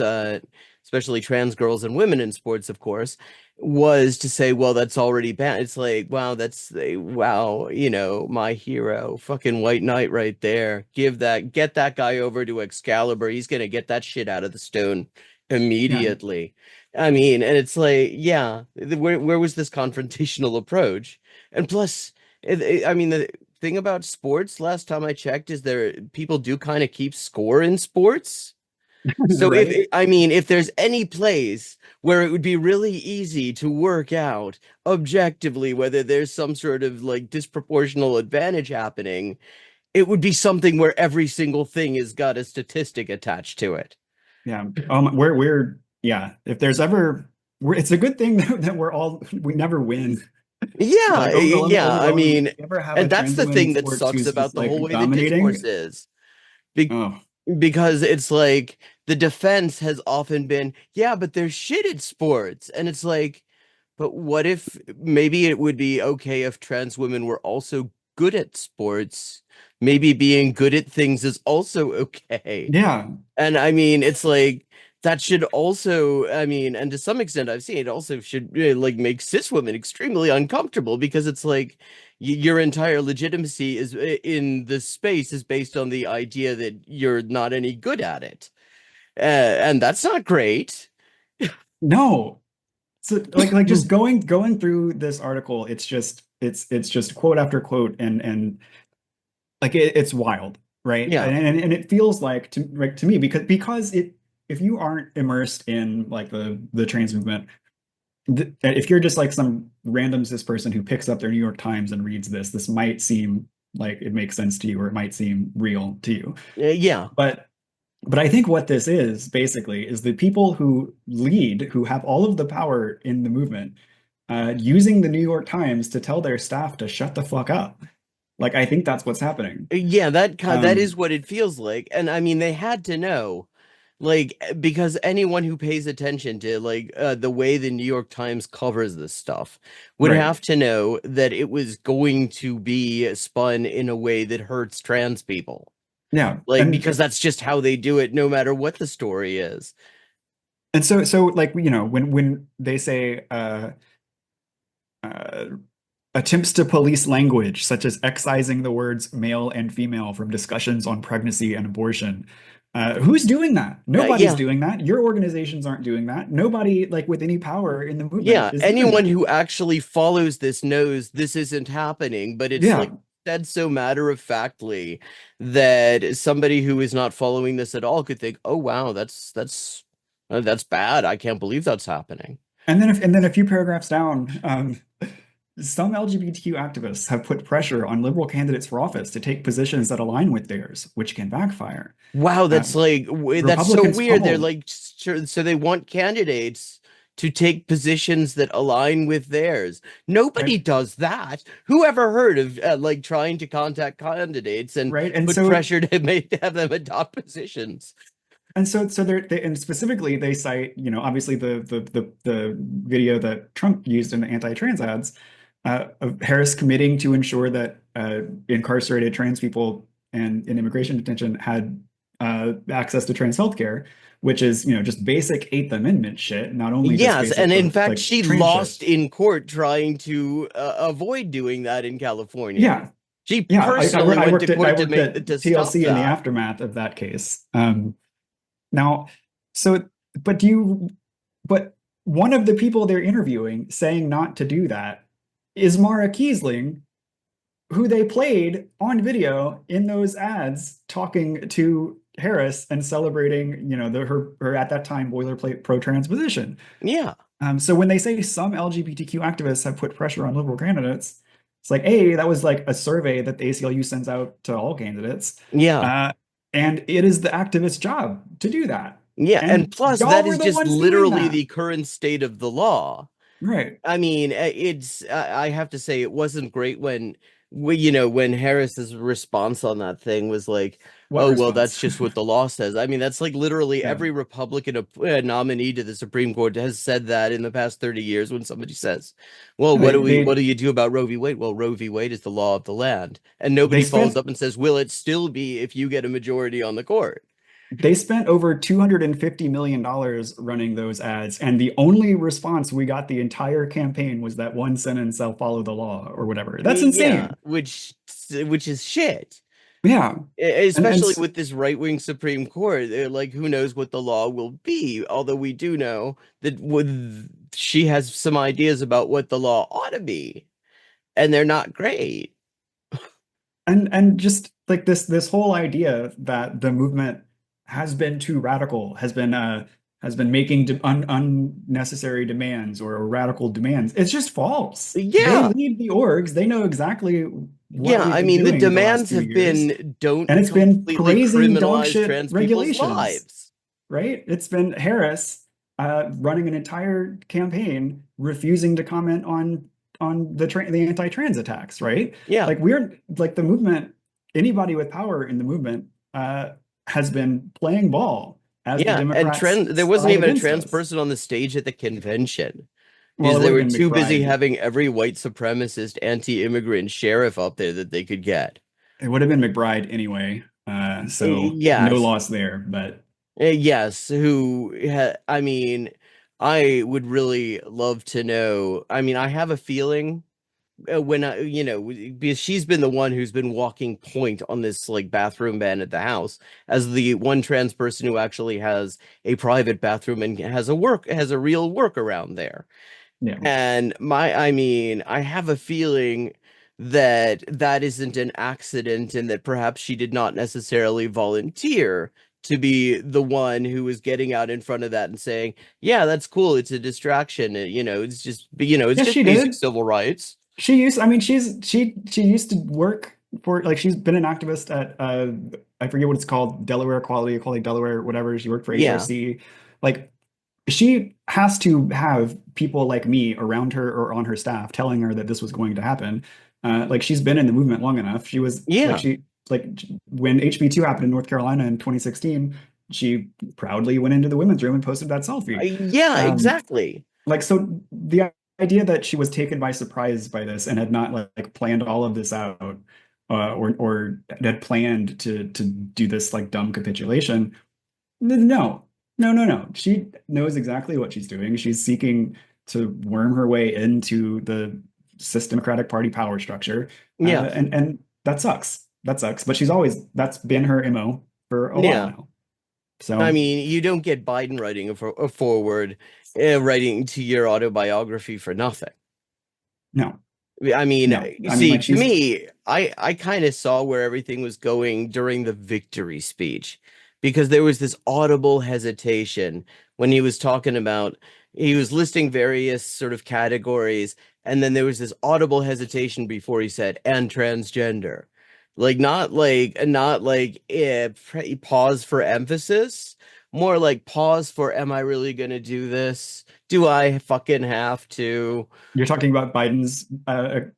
especially trans girls and women in sports, of course, was to say, well, that's already banned. It's like, wow, wow, my hero, fucking White Knight right there. Get that guy over to Excalibur. He's gonna get that shit out of the stone Yeah. immediately. I mean, and it's like, yeah, where was this confrontational approach? And plus, I mean, the thing about sports, last time I checked, is there people do kind of keep score in sports. So Right. I mean, if there's any place where it would be really easy to work out objectively whether there's some sort of like disproportional advantage happening, it would be something where every single thing has got a statistic attached to it. Yeah. Yeah. If there's ever, it's a good thing that we never win. Yeah, Like yeah. I overwhelmingly, mean, if you ever have a and that's trans the woman in thing that sports sucks who's about just the whole like way the discourse dominating. is. Be Oh, because it's like the defense has often been, yeah, but there's shit at sports. And it's like, but what if maybe it would be okay if trans women were also good at sports? Maybe being good at things is also okay. yeah. And I mean, it's like that should also, I mean, and to some extent I've seen it also should like make cis women extremely uncomfortable because it's like your entire legitimacy is in this space is based on the idea that you're not any good at it. And that's not great. No. So like just going through this article, it's just quote after quote and like it's wild, right? Yeah. And it feels like to me because it if you aren't immersed in like the trans movement, if you're just like some random cis person who picks up their New York Times and reads this might seem like it makes sense to you or it might seem real to you. Yeah. But I think what this is basically is the people who lead, who have all of the power in the movement, using the New York Times to tell their staff to shut the fuck up. Like I think that's what's happening. Yeah, that is Um, what it feels like. And I mean, they had to know, like, because anyone who pays attention to like the way the New York Times covers this stuff would right. have to know that it was going to be spun in a way that hurts trans people. Yeah. Like, because that's just how they do it, no matter what the story is. And so like when they say uh attempts to police language, such as excising the words male and female from discussions on pregnancy and abortion. Who's doing that? Nobody's Yeah, doing that. Your organizations aren't doing that. Nobody like with any power in the movement yeah. is doing Anyone that. who actually follows this knows this isn't happening, but it's like Yeah. said so matter of factly that somebody who is not following this at all could think, "Oh wow, that's bad. I can't believe that's happening." And then a few paragraphs down, some LGBTQ activists have put pressure on liberal candidates for office to take positions that align with theirs, which can backfire. Wow, Uh, that's like that's so Republicans weird. They're pummeled. like sure, so they want candidates to take positions that align with theirs. Nobody Right? does that. Who ever heard of like trying to contact candidates and Right? put pressure to make to have them adopt positions? So and specifically they cite, obviously the video that Trump used in the anti-trans ads, of Harris committing to ensure that incarcerated trans people and in immigration detention had access to trans healthcare, which is, just basic Eighth Amendment shit, not only just Yes, and basic in fact, like she trans shit. lost in court trying to avoid doing that in California. Yeah, She yeah. personally went to I court to worked make at to stop TLC in the that. aftermath of that case. Now, so, but do you, but one of the people they're interviewing saying not to do that is Mara Kiesling, who they played on video in those ads talking to Harris and celebrating, her at that time boilerplate pro-trans position. Yeah, So when they say some LGBTQ activists have put pressure on liberal candidates, it's like, A, that was like a survey that the ACLU sends out to all candidates. yeah. Uh, and it is the activist's job to do that. Yeah, and And plus y'all that were is the just ones doing literally that. the current state of the law. Right. I mean, I have to say it wasn't great when when Harris's response on that thing was like, What "Oh, well, that's response? just what the law says." I mean, that's like literally Yeah. every Republican nominee to the Supreme Court has said that in the past 30 years when somebody says, "Well, what do you do about Roe v. Wade?" Well, Roe v. Wade is the law of the land. And they nobody follows spent up and says, "Will it still be if you get a majority on the court?" they spent over $250 million running those ads, and the only response we got the entire campaign was that one sentence, "I'll follow the law," or whatever. That's Yeah, insane. which is shit. Yeah. And Especially with this right-wing Supreme Court, like who knows what the law will be? Although we do know that she has some ideas about what the law ought to be, and they're not great. and just like this whole idea that the movement has been too radical, has been making unnecessary demands or radical demands. It's just false. They Yeah, lead the orgs. They know exactly what yeah. we've I been mean, the doing the last demands few have years, been don't and it's been completely crazy dog criminalize shit trans people's regulations, lives. right? It's been Harris running an entire campaign refusing to comment on the anti-trans attacks, right? Yeah, Like we're like the movement, anybody with power in the movement has been playing ball as the yeah. And Democrats there wasn't spy even a against trans us. person on the stage at the convention Well, because it would they have were been too busy McBride. having every white supremacist anti-immigrant sheriff up there that they could get. It would have been McBride anyway. So no Yes. loss there, but Yes, I mean, I would really love to know. I mean, I have a feeling when because she's been the one who's been walking point on this like bathroom ban at the house as the one trans person who actually has a private bathroom and has a real work around there. Yeah. And I mean, I have a feeling that that isn't an accident and that perhaps she did not necessarily volunteer to be the one who was getting out in front of that and saying, yeah, that's cool. It's a distraction. It's Yes, just she basic did. civil rights. I mean, she used to work for, like, she's been an activist at I forget what it's called, Delaware Equality Delaware, whatever. She worked for Yeah. HRC. Like, she has to have people like me around her or on her staff telling her that this was going to happen. Like, she's been in the movement long enough. She was like, Yeah. when HB2 happened in North Carolina in 2016, she proudly went into the women's room and posted that selfie. Yeah, Um, exactly. like, so the idea that she was taken by surprise by this and had not like planned all of this out, or had planned to do this like dumb capitulation. No, no. She knows exactly what she's doing. She's seeking to worm her way into the Democratic Party power structure, Yeah. and that sucks. That sucks. But that's been her MO for a while Yeah. now. I So mean, you don't get Biden writing a forward, writing to your autobiography for nothing. no, I mean, no. you I mean, see, like, to she's me, I kind of saw where everything was going during the victory speech because there was this audible hesitation when he was talking about, he was listing various sort of categories, and then there was this audible hesitation before he said, and transgender. Like, not like pause for emphasis, more like pause for, am I really gonna do this? Do I fucking have to? You're talking about Biden's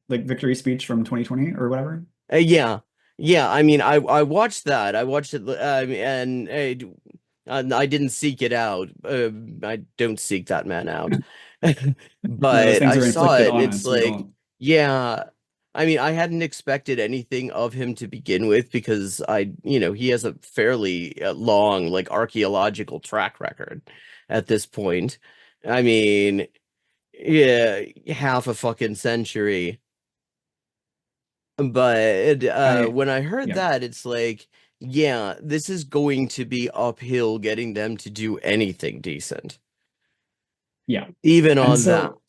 like victory speech from 2020 or whatever. Yeah, yeah. I mean, I watched that. I watched it, I didn't seek it out. I don't seek that man out, No, those but things I are saw inflicted it, and on it's us. We like, don't. yeah. I mean, I hadn't expected anything of him to begin with because he has a fairly long, like, archaeological track record at this point. I mean, yeah, half a fucking century. But I when I heard Yeah, that, it's like, yeah, this is going to be uphill getting them to do anything decent, yeah. even And on that. so,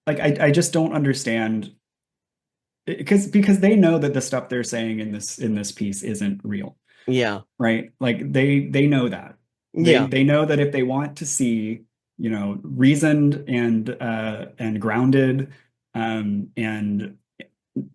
like, I just don't understand, because they know that the stuff they're saying in this piece isn't real, Yeah, right? Like, they know that. yeah, They know that if they want to see, reasoned and grounded, and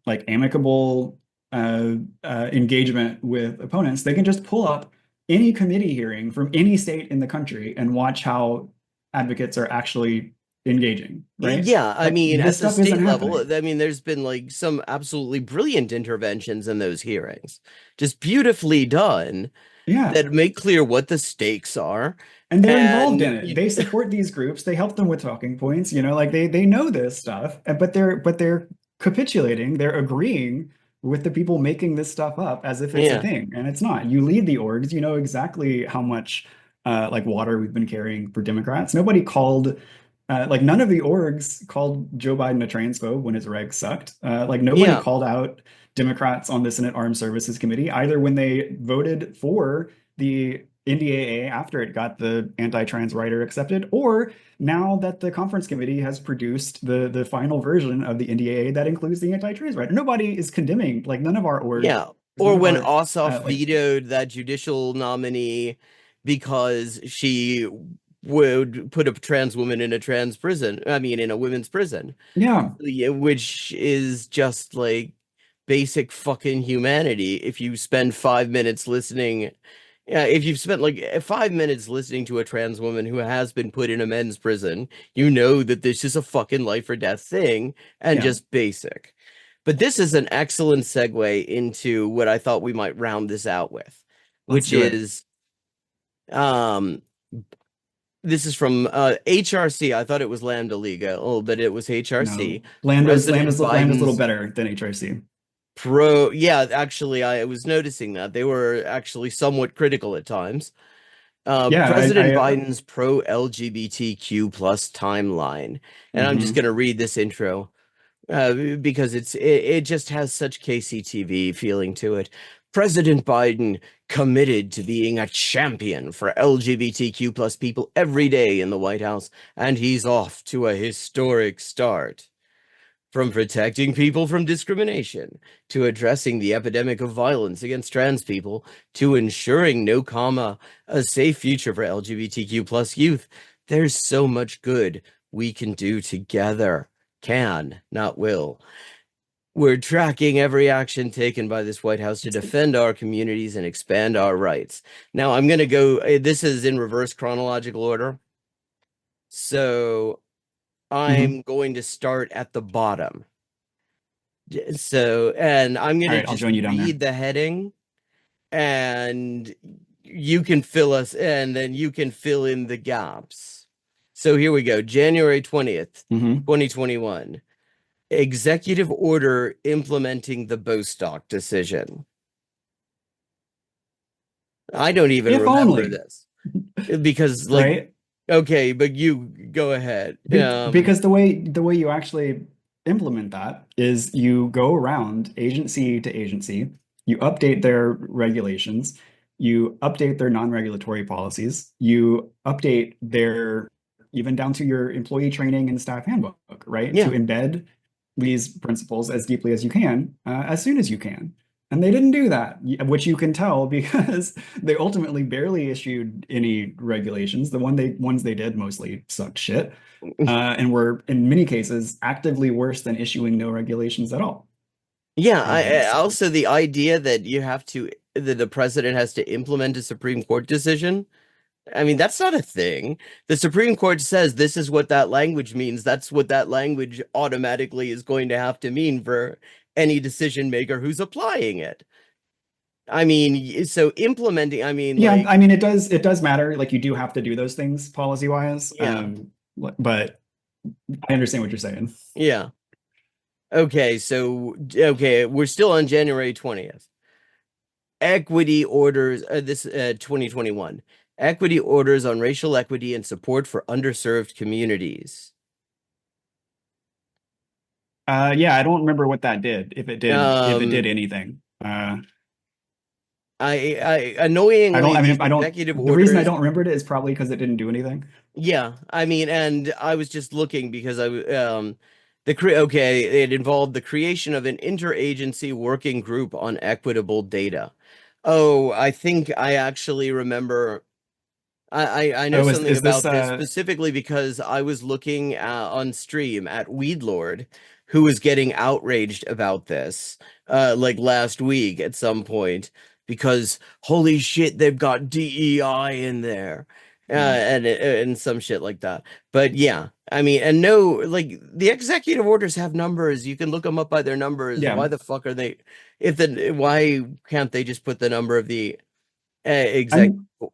like amicable engagement with opponents, they can just pull up any committee hearing from any state in the country and watch how advocates are actually engaging, right? yeah. I Like, mean, this at the stuff isn't state level, happening. I mean, there's been like some absolutely brilliant interventions in those hearings, just beautifully done Yeah. that make clear what the stakes are. And they're involved And in it. They support these groups. They help them with talking points, like, they know this stuff, but they're capitulating. They're agreeing with the people making this stuff up as if it's a yeah, thing, and it's not. You lead the orgs, you know exactly how much like water we've been carrying for Democrats. Nobody called like, none of the orgs called Joe Biden a transphobe when his regs sucked. Like, nobody yeah, called out Democrats on the Senate Armed Services Committee, either when they voted for the NDAA after it got the anti-trans rider accepted, or now that the conference committee has produced the final version of the NDAA that includes the anti-trans rider. Nobody is condemning, like, none of our orgs, yeah. Or none of when our Ossoff like, vetoed that judicial nominee because she would put a trans woman in a trans prison. I mean, in a women's prison, yeah, yeah, which is just like basic fucking humanity. If you spend 5 minutes listening, yeah, if you've spent like 5 minutes listening to a trans woman who has been put in a men's prison, you know that this is a fucking life or death thing and yeah, just basic. But this is an excellent segue into what I thought we might round this out with, let's which do it. is um this is from HRC. I thought it was Lambda Legal, but it was HRC. No, Lambda's President a little Biden's better than HRC. yeah, actually I was noticing that they were actually somewhat critical at times. Yeah, President Biden's pro LGBTQ plus timeline. And I'm just mhm. going to read this intro because it just has such KCTV feeling to it. President Biden committed to being a champion for LGBTQ plus people every day in the White House, and he's off to a historic start. From protecting people from discrimination, to addressing the epidemic of violence against trans people, to ensuring no comma, a safe future for LGBTQ plus youth, there's so much good we can do together. Can, not will. We're tracking every action taken by this White House to defend our communities and expand our rights. Now I'm going to go, this is in reverse chronological order. So Mhm. I'm going to start at the bottom. So, and I'm All going to right, I'll just join you down there. read the heading and you can fill us, and then you can fill in the gaps. So here we go. January 20th, Mhm. 2021. Executive order implementing the Bostock decision. I don't even If remember only, this because, like, right? okay, but you go ahead. Because the way you actually implement that is you go around agency to agency, you update their regulations, you update their non-regulatory policies, you update their even down to your employee training and staff handbook, right? To Yeah. embed these principles as deeply as you can, as soon as you can. And they didn't do that, which you can tell because they ultimately barely issued any regulations. The ones they did mostly sucked shit, and were in many cases actively worse than issuing no regulations at all. Yeah, So, also the idea that you have to that the president has to implement a Supreme Court decision. I mean, that's not a thing. The Supreme Court says this is what that language means. That's what that language automatically is going to have to mean for any decision maker who's applying it. I mean, so implementing, I mean, yeah, like, I mean it does matter. Like you do have to do those things policy wise. yeah, But I understand what you're saying. yeah. Okay, so okay, we're still on January 20th. Equity orders, this 2021. Equity orders on racial equity and support for underserved communities. Yeah, I don't remember what that did, if it did Um, anything. I don't, Annoyingly, I mean, these I don't, executive the reason I orders. don't remember it is probably because it didn't do anything. Yeah, I mean, and I was just looking because okay, it involved the creation of an interagency working group on equitable data. Oh, I think I actually remember. I know Oh, something is this, about this specifically because I was looking on stream at Weedlord, who was getting outraged about this, like last week at some point, because holy shit, they've got DEI in there, yeah. and some shit like that. But yeah, I mean, and no, like the executive orders have numbers. You can look them up by their numbers. Yeah. Why the fuck are they? If the why can't they just put the number of the exec? I'm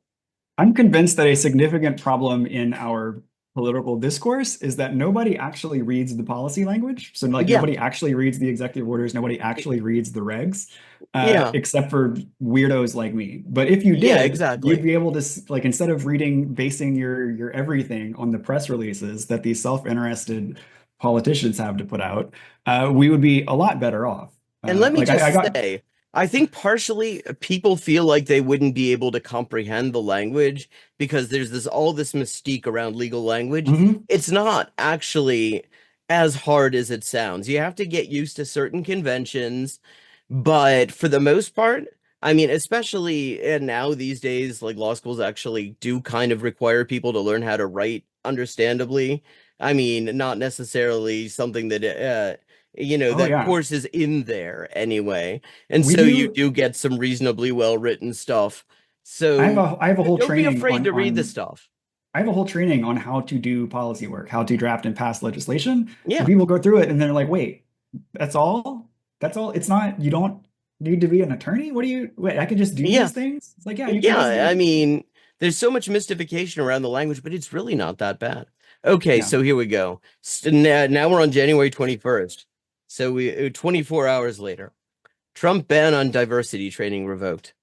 I'm convinced that a significant problem in our political discourse is that nobody actually reads the policy language. So, like, Yeah, nobody actually reads the executive orders, nobody actually reads the regs, yeah. except for weirdos like me. But if you Yeah, did, you'd exactly. be able to, like, instead of basing your everything on the press releases that these self-interested politicians have to put out, we would be a lot better off. And let me Like, I just got, say, I think partially people feel like they wouldn't be able to comprehend the language because there's this mystique around legal language. Mhm. It's not actually as hard as it sounds. You have to get used to certain conventions, but for the most part, I mean, especially and now these days, like law schools actually do kind of require people to learn how to write understandably. I mean, not necessarily something that Oh that yeah, course is in there anyway. And we so you do. do get some reasonably well written stuff. So I have a whole don't be training afraid to read the on stuff. I have a whole training on how to do policy work, how to draft and pass legislation. And Yeah. people go through it and they're like, wait, that's all? That's all? It's not, you don't need to be an attorney? What do you, wait, I can just do Yeah. these things? It's like, yeah, you can just Yeah. do I these things. mean, there's so much mystification around the language, but it's really not that bad. Okay, Yeah. so here we go. Now we're on January 21st. So 24 hours later. Trump ban on diversity training revoked.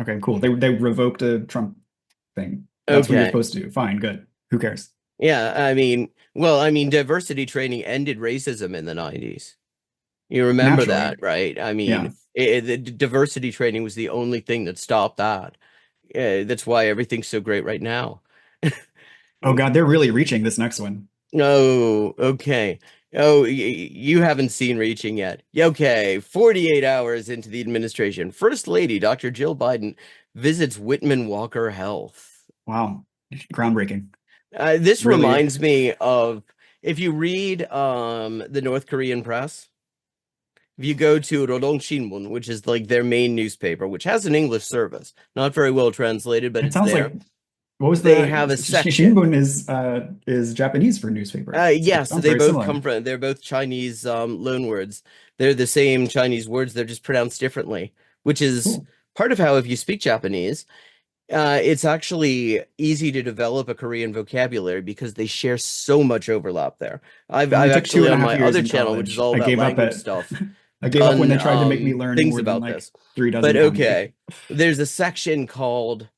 Okay, cool. They revoked a Trump thing. That's what you're Okay. supposed to do. Fine, good. Who cares? Yeah, I mean, well, I mean, diversity training ended racism in the 90s. You remember Naturally. that, right? I mean, Yeah. the diversity training was the only thing that stopped that. That's why everything's so great right now. Oh God, they're really reaching this next one. Oh, okay. Oh, you haven't seen Reaching yet. Yeah, okay, 48 hours into the administration, First Lady Dr. Jill Biden visits Whitman Walker Health. Wow. Groundbreaking. This Really. reminds me of if you read the North Korean press, if you go to Rodong Shinmun, which is like their main newspaper, which has an English service, not very well translated, but It it's sounds there. like what was They the have a section. Shinbun is Japanese for newspaper. It Yes, sounds they very both similar. come from, they're both Chinese loan words. They're the same Chinese words, they're just pronounced differently, which is Cool. part of how if you speak Japanese, it's actually easy to develop a Korean vocabulary because they share so much overlap there. It only I've took two actually and a on half my years other in channel, which is college. all I about gave up language at stuff, I gave up when done they tried to make me learn things more than about like this. three But dozen kanji. okay, there's a section called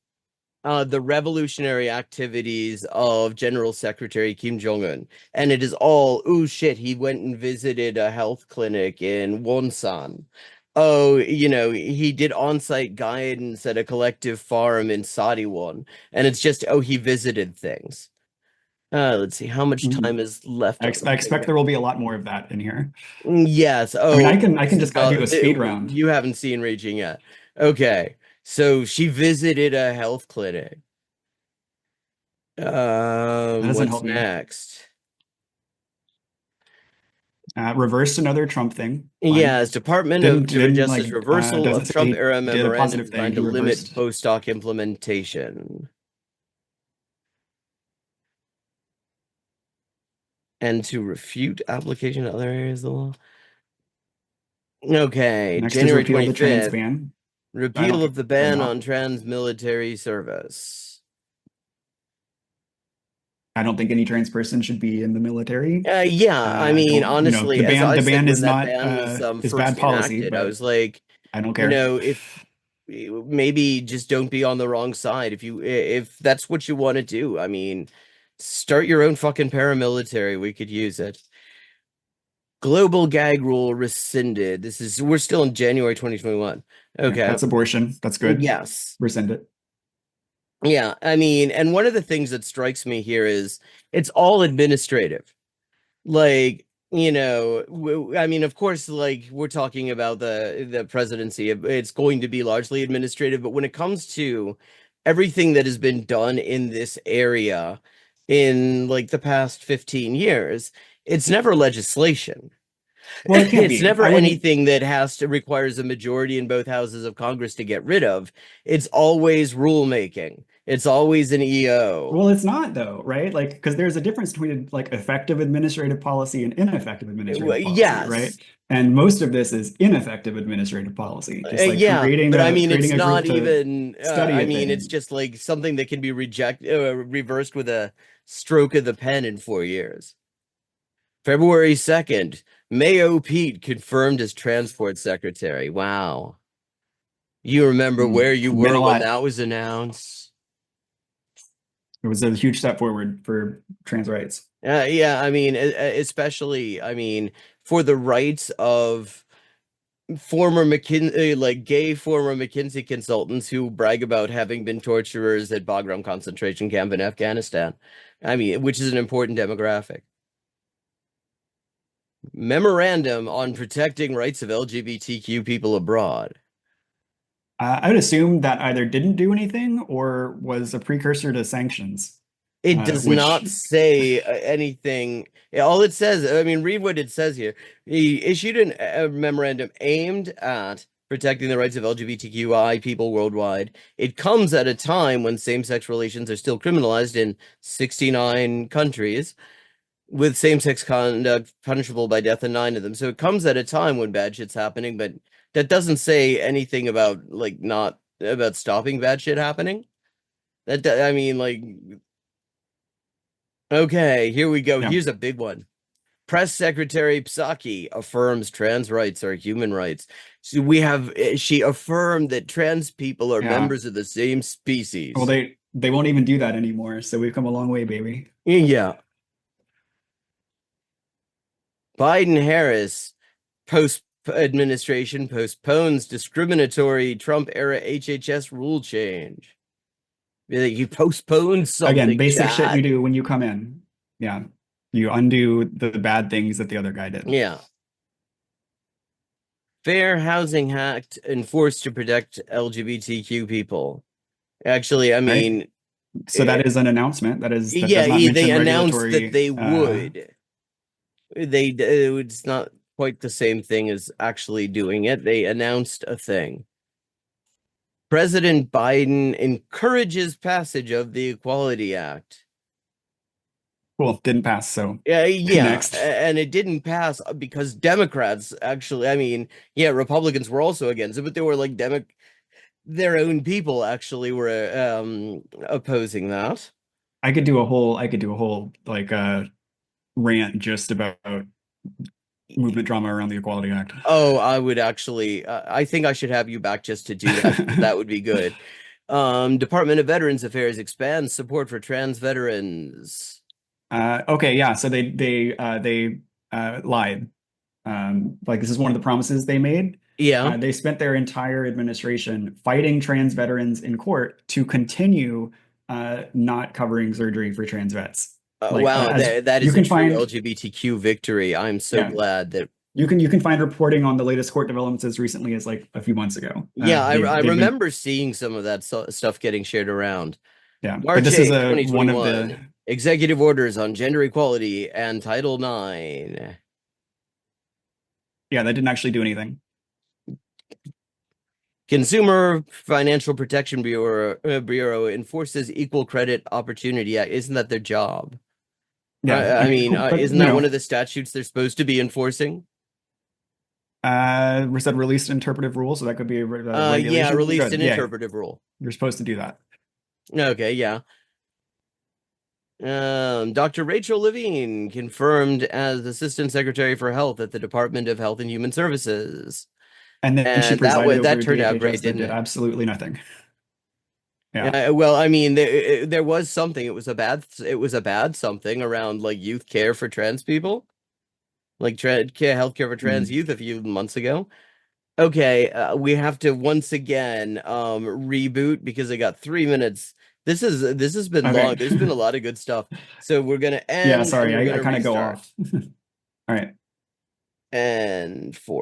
the revolutionary activities of General Secretary Kim Jong-un. And it is all, oh shit, he went and visited a health clinic in Wonsan. Oh, he did on-site guidance at a collective farm in Sadiwon. And it's just, oh, he visited things. Let's see, how much Mhm. time is left on the I thing expect here? there will be a lot more of that in here. Yes. I mean, Oh, I this can is just not, do a speed round. you haven't seen Reaching yet. Okay. So she visited a health clinic. That doesn't What's help me. next? Reversed another Trump thing. Fine. Yes, Department of Didn't Justice like reversal of doesn't say Trump he era did a memorandum positive designed thing. to He limit reversed. postdoc implementation and to refute application to other areas of the law. Okay, Next is January repeal the trans 25th, ban. I don't repeal of the care ban about. on trans military service. I don't think any trans person should be in the military. Yeah, I I mean, don't, you know, honestly, as I the said ban when is that not ban was is first bad policy, enacted, I but was like, I don't care. if maybe just don't be on the wrong side if that's what you want to do. I mean, start your own fucking paramilitary. We could use it. Global gag rule rescinded. We're still in January 2021. Yeah, Okay. that's abortion. That's good. Yes. Rescind it. Yeah, I mean, and one of the things that strikes me here is it's all administrative. Like, I mean, of course, like we're talking about the presidency, it's going to be largely administrative, but when it comes to everything that has been done in this area in like the past 15 years, it's never legislation. Well, it can't It's be. never I wouldn't. anything that requires a majority in both houses of Congress to get rid of. It's always rulemaking. It's always an EO. Well, it's not though, right? Like, because there's a difference between like effective administrative policy and ineffective administrative policy, right? Yes. And most of this is ineffective administrative policy, just like Yeah, but I mean, it's creating a not group to even. study I a mean, it's thing. just like something that can be reversed with a stroke of the pen in 4 years. February 2nd, Mayo Pete confirmed as transport secretary. Wow. You remember where you Been were a when lot. that was announced? It was a huge step forward for trans rights. Yeah, I mean, especially, I mean, for the rights of former McKinsey, like gay former McKinsey consultants who brag about having been torturers at Bagram concentration camp in Afghanistan. I mean, which is an important demographic. Memorandum on protecting rights of LGBTQ people abroad. I would assume that either didn't do anything or was a precursor to sanctions, It does which not say anything. All it says, I mean, read what it says here. He issued a memorandum aimed at protecting the rights of LGBTQI people worldwide. It comes at a time when same-sex relations are still criminalized in 69 countries, with same-sex conduct punishable by death in 9 of them. So it comes at a time when bad shit's happening, but that doesn't say anything about like not about stopping bad shit happening. I mean, like, okay, here we go. yeah. Here's a big one. Press Secretary Psaki affirms trans rights are human rights. So she affirmed that trans people are Yeah. members of the same Well, species. They won't even do that anymore. So we've come a long way, baby. Yeah. Biden-Harris post administration postpones discriminatory Trump era HHS rule change. You postponed Again, something, basic shit you Chad. do when you come in. Yeah. You undo the bad things that the other guy did. Yeah. Fair Housing Act enforced to protect LGBTQ people. Actually, I Right? mean, So that is an announcement. That yeah, does not they mention announced that regulatory they would. It's not quite the same thing as actually doing it. They announced a thing. President Biden encourages passage of the Equality Act. cool. Didn't pass. So Yeah, next. and it didn't pass because Democrats actually, I mean, yeah, Republicans were also against it, but they were like their own people actually were opposing that. I could do a whole like rant just about movement drama around the Equality Act. Oh, I would actually, I think I should have you back just to do that because that would be good. Department of Veterans Affairs expands support for trans veterans. Okay, yeah. So they lied. Like this is one of the promises they made. Yeah. They spent their entire administration fighting trans veterans in court to continue not covering surgery for trans vets. Like Wow, as that you is a can true find, LGBTQ victory. I'm so yeah, glad that. you can find reporting on the latest court developments as recently as like a few months ago. Yeah, I They've been, remember seeing some of that stuff getting shared around. yeah, but March this is 8th, a one of the 2021. Executive orders on gender equality and Title IX. yeah, that didn't actually do anything. Consumer Financial Protection Bureau enforces Equal Credit Opportunity Act. Isn't that their job? Yeah, I mean, cool. But isn't that one of the statutes they're supposed to be enforcing? we said released interpretive rule, so that could be a Yeah, regulation. released Good. an Yeah, interpretive rule. you're supposed to do that. Okay, yeah. Dr. Rachel Levine confirmed as Assistant Secretary for Health at the Department of Health and Human Services. And then she And presided that over turned out great, DHHS that didn't did it? absolutely nothing. Yeah. Well, I mean, there was something. It was a bad something around like youth care for trans people, like healthcare for trans Mm. youth a few months ago. Okay, we have to once again reboot because I got 3 minutes. This has been long. Okay. There's been a lot of good stuff. So we're gonna Yeah, end and sorry, we're I gonna kind of go restart. off. All right. And 4.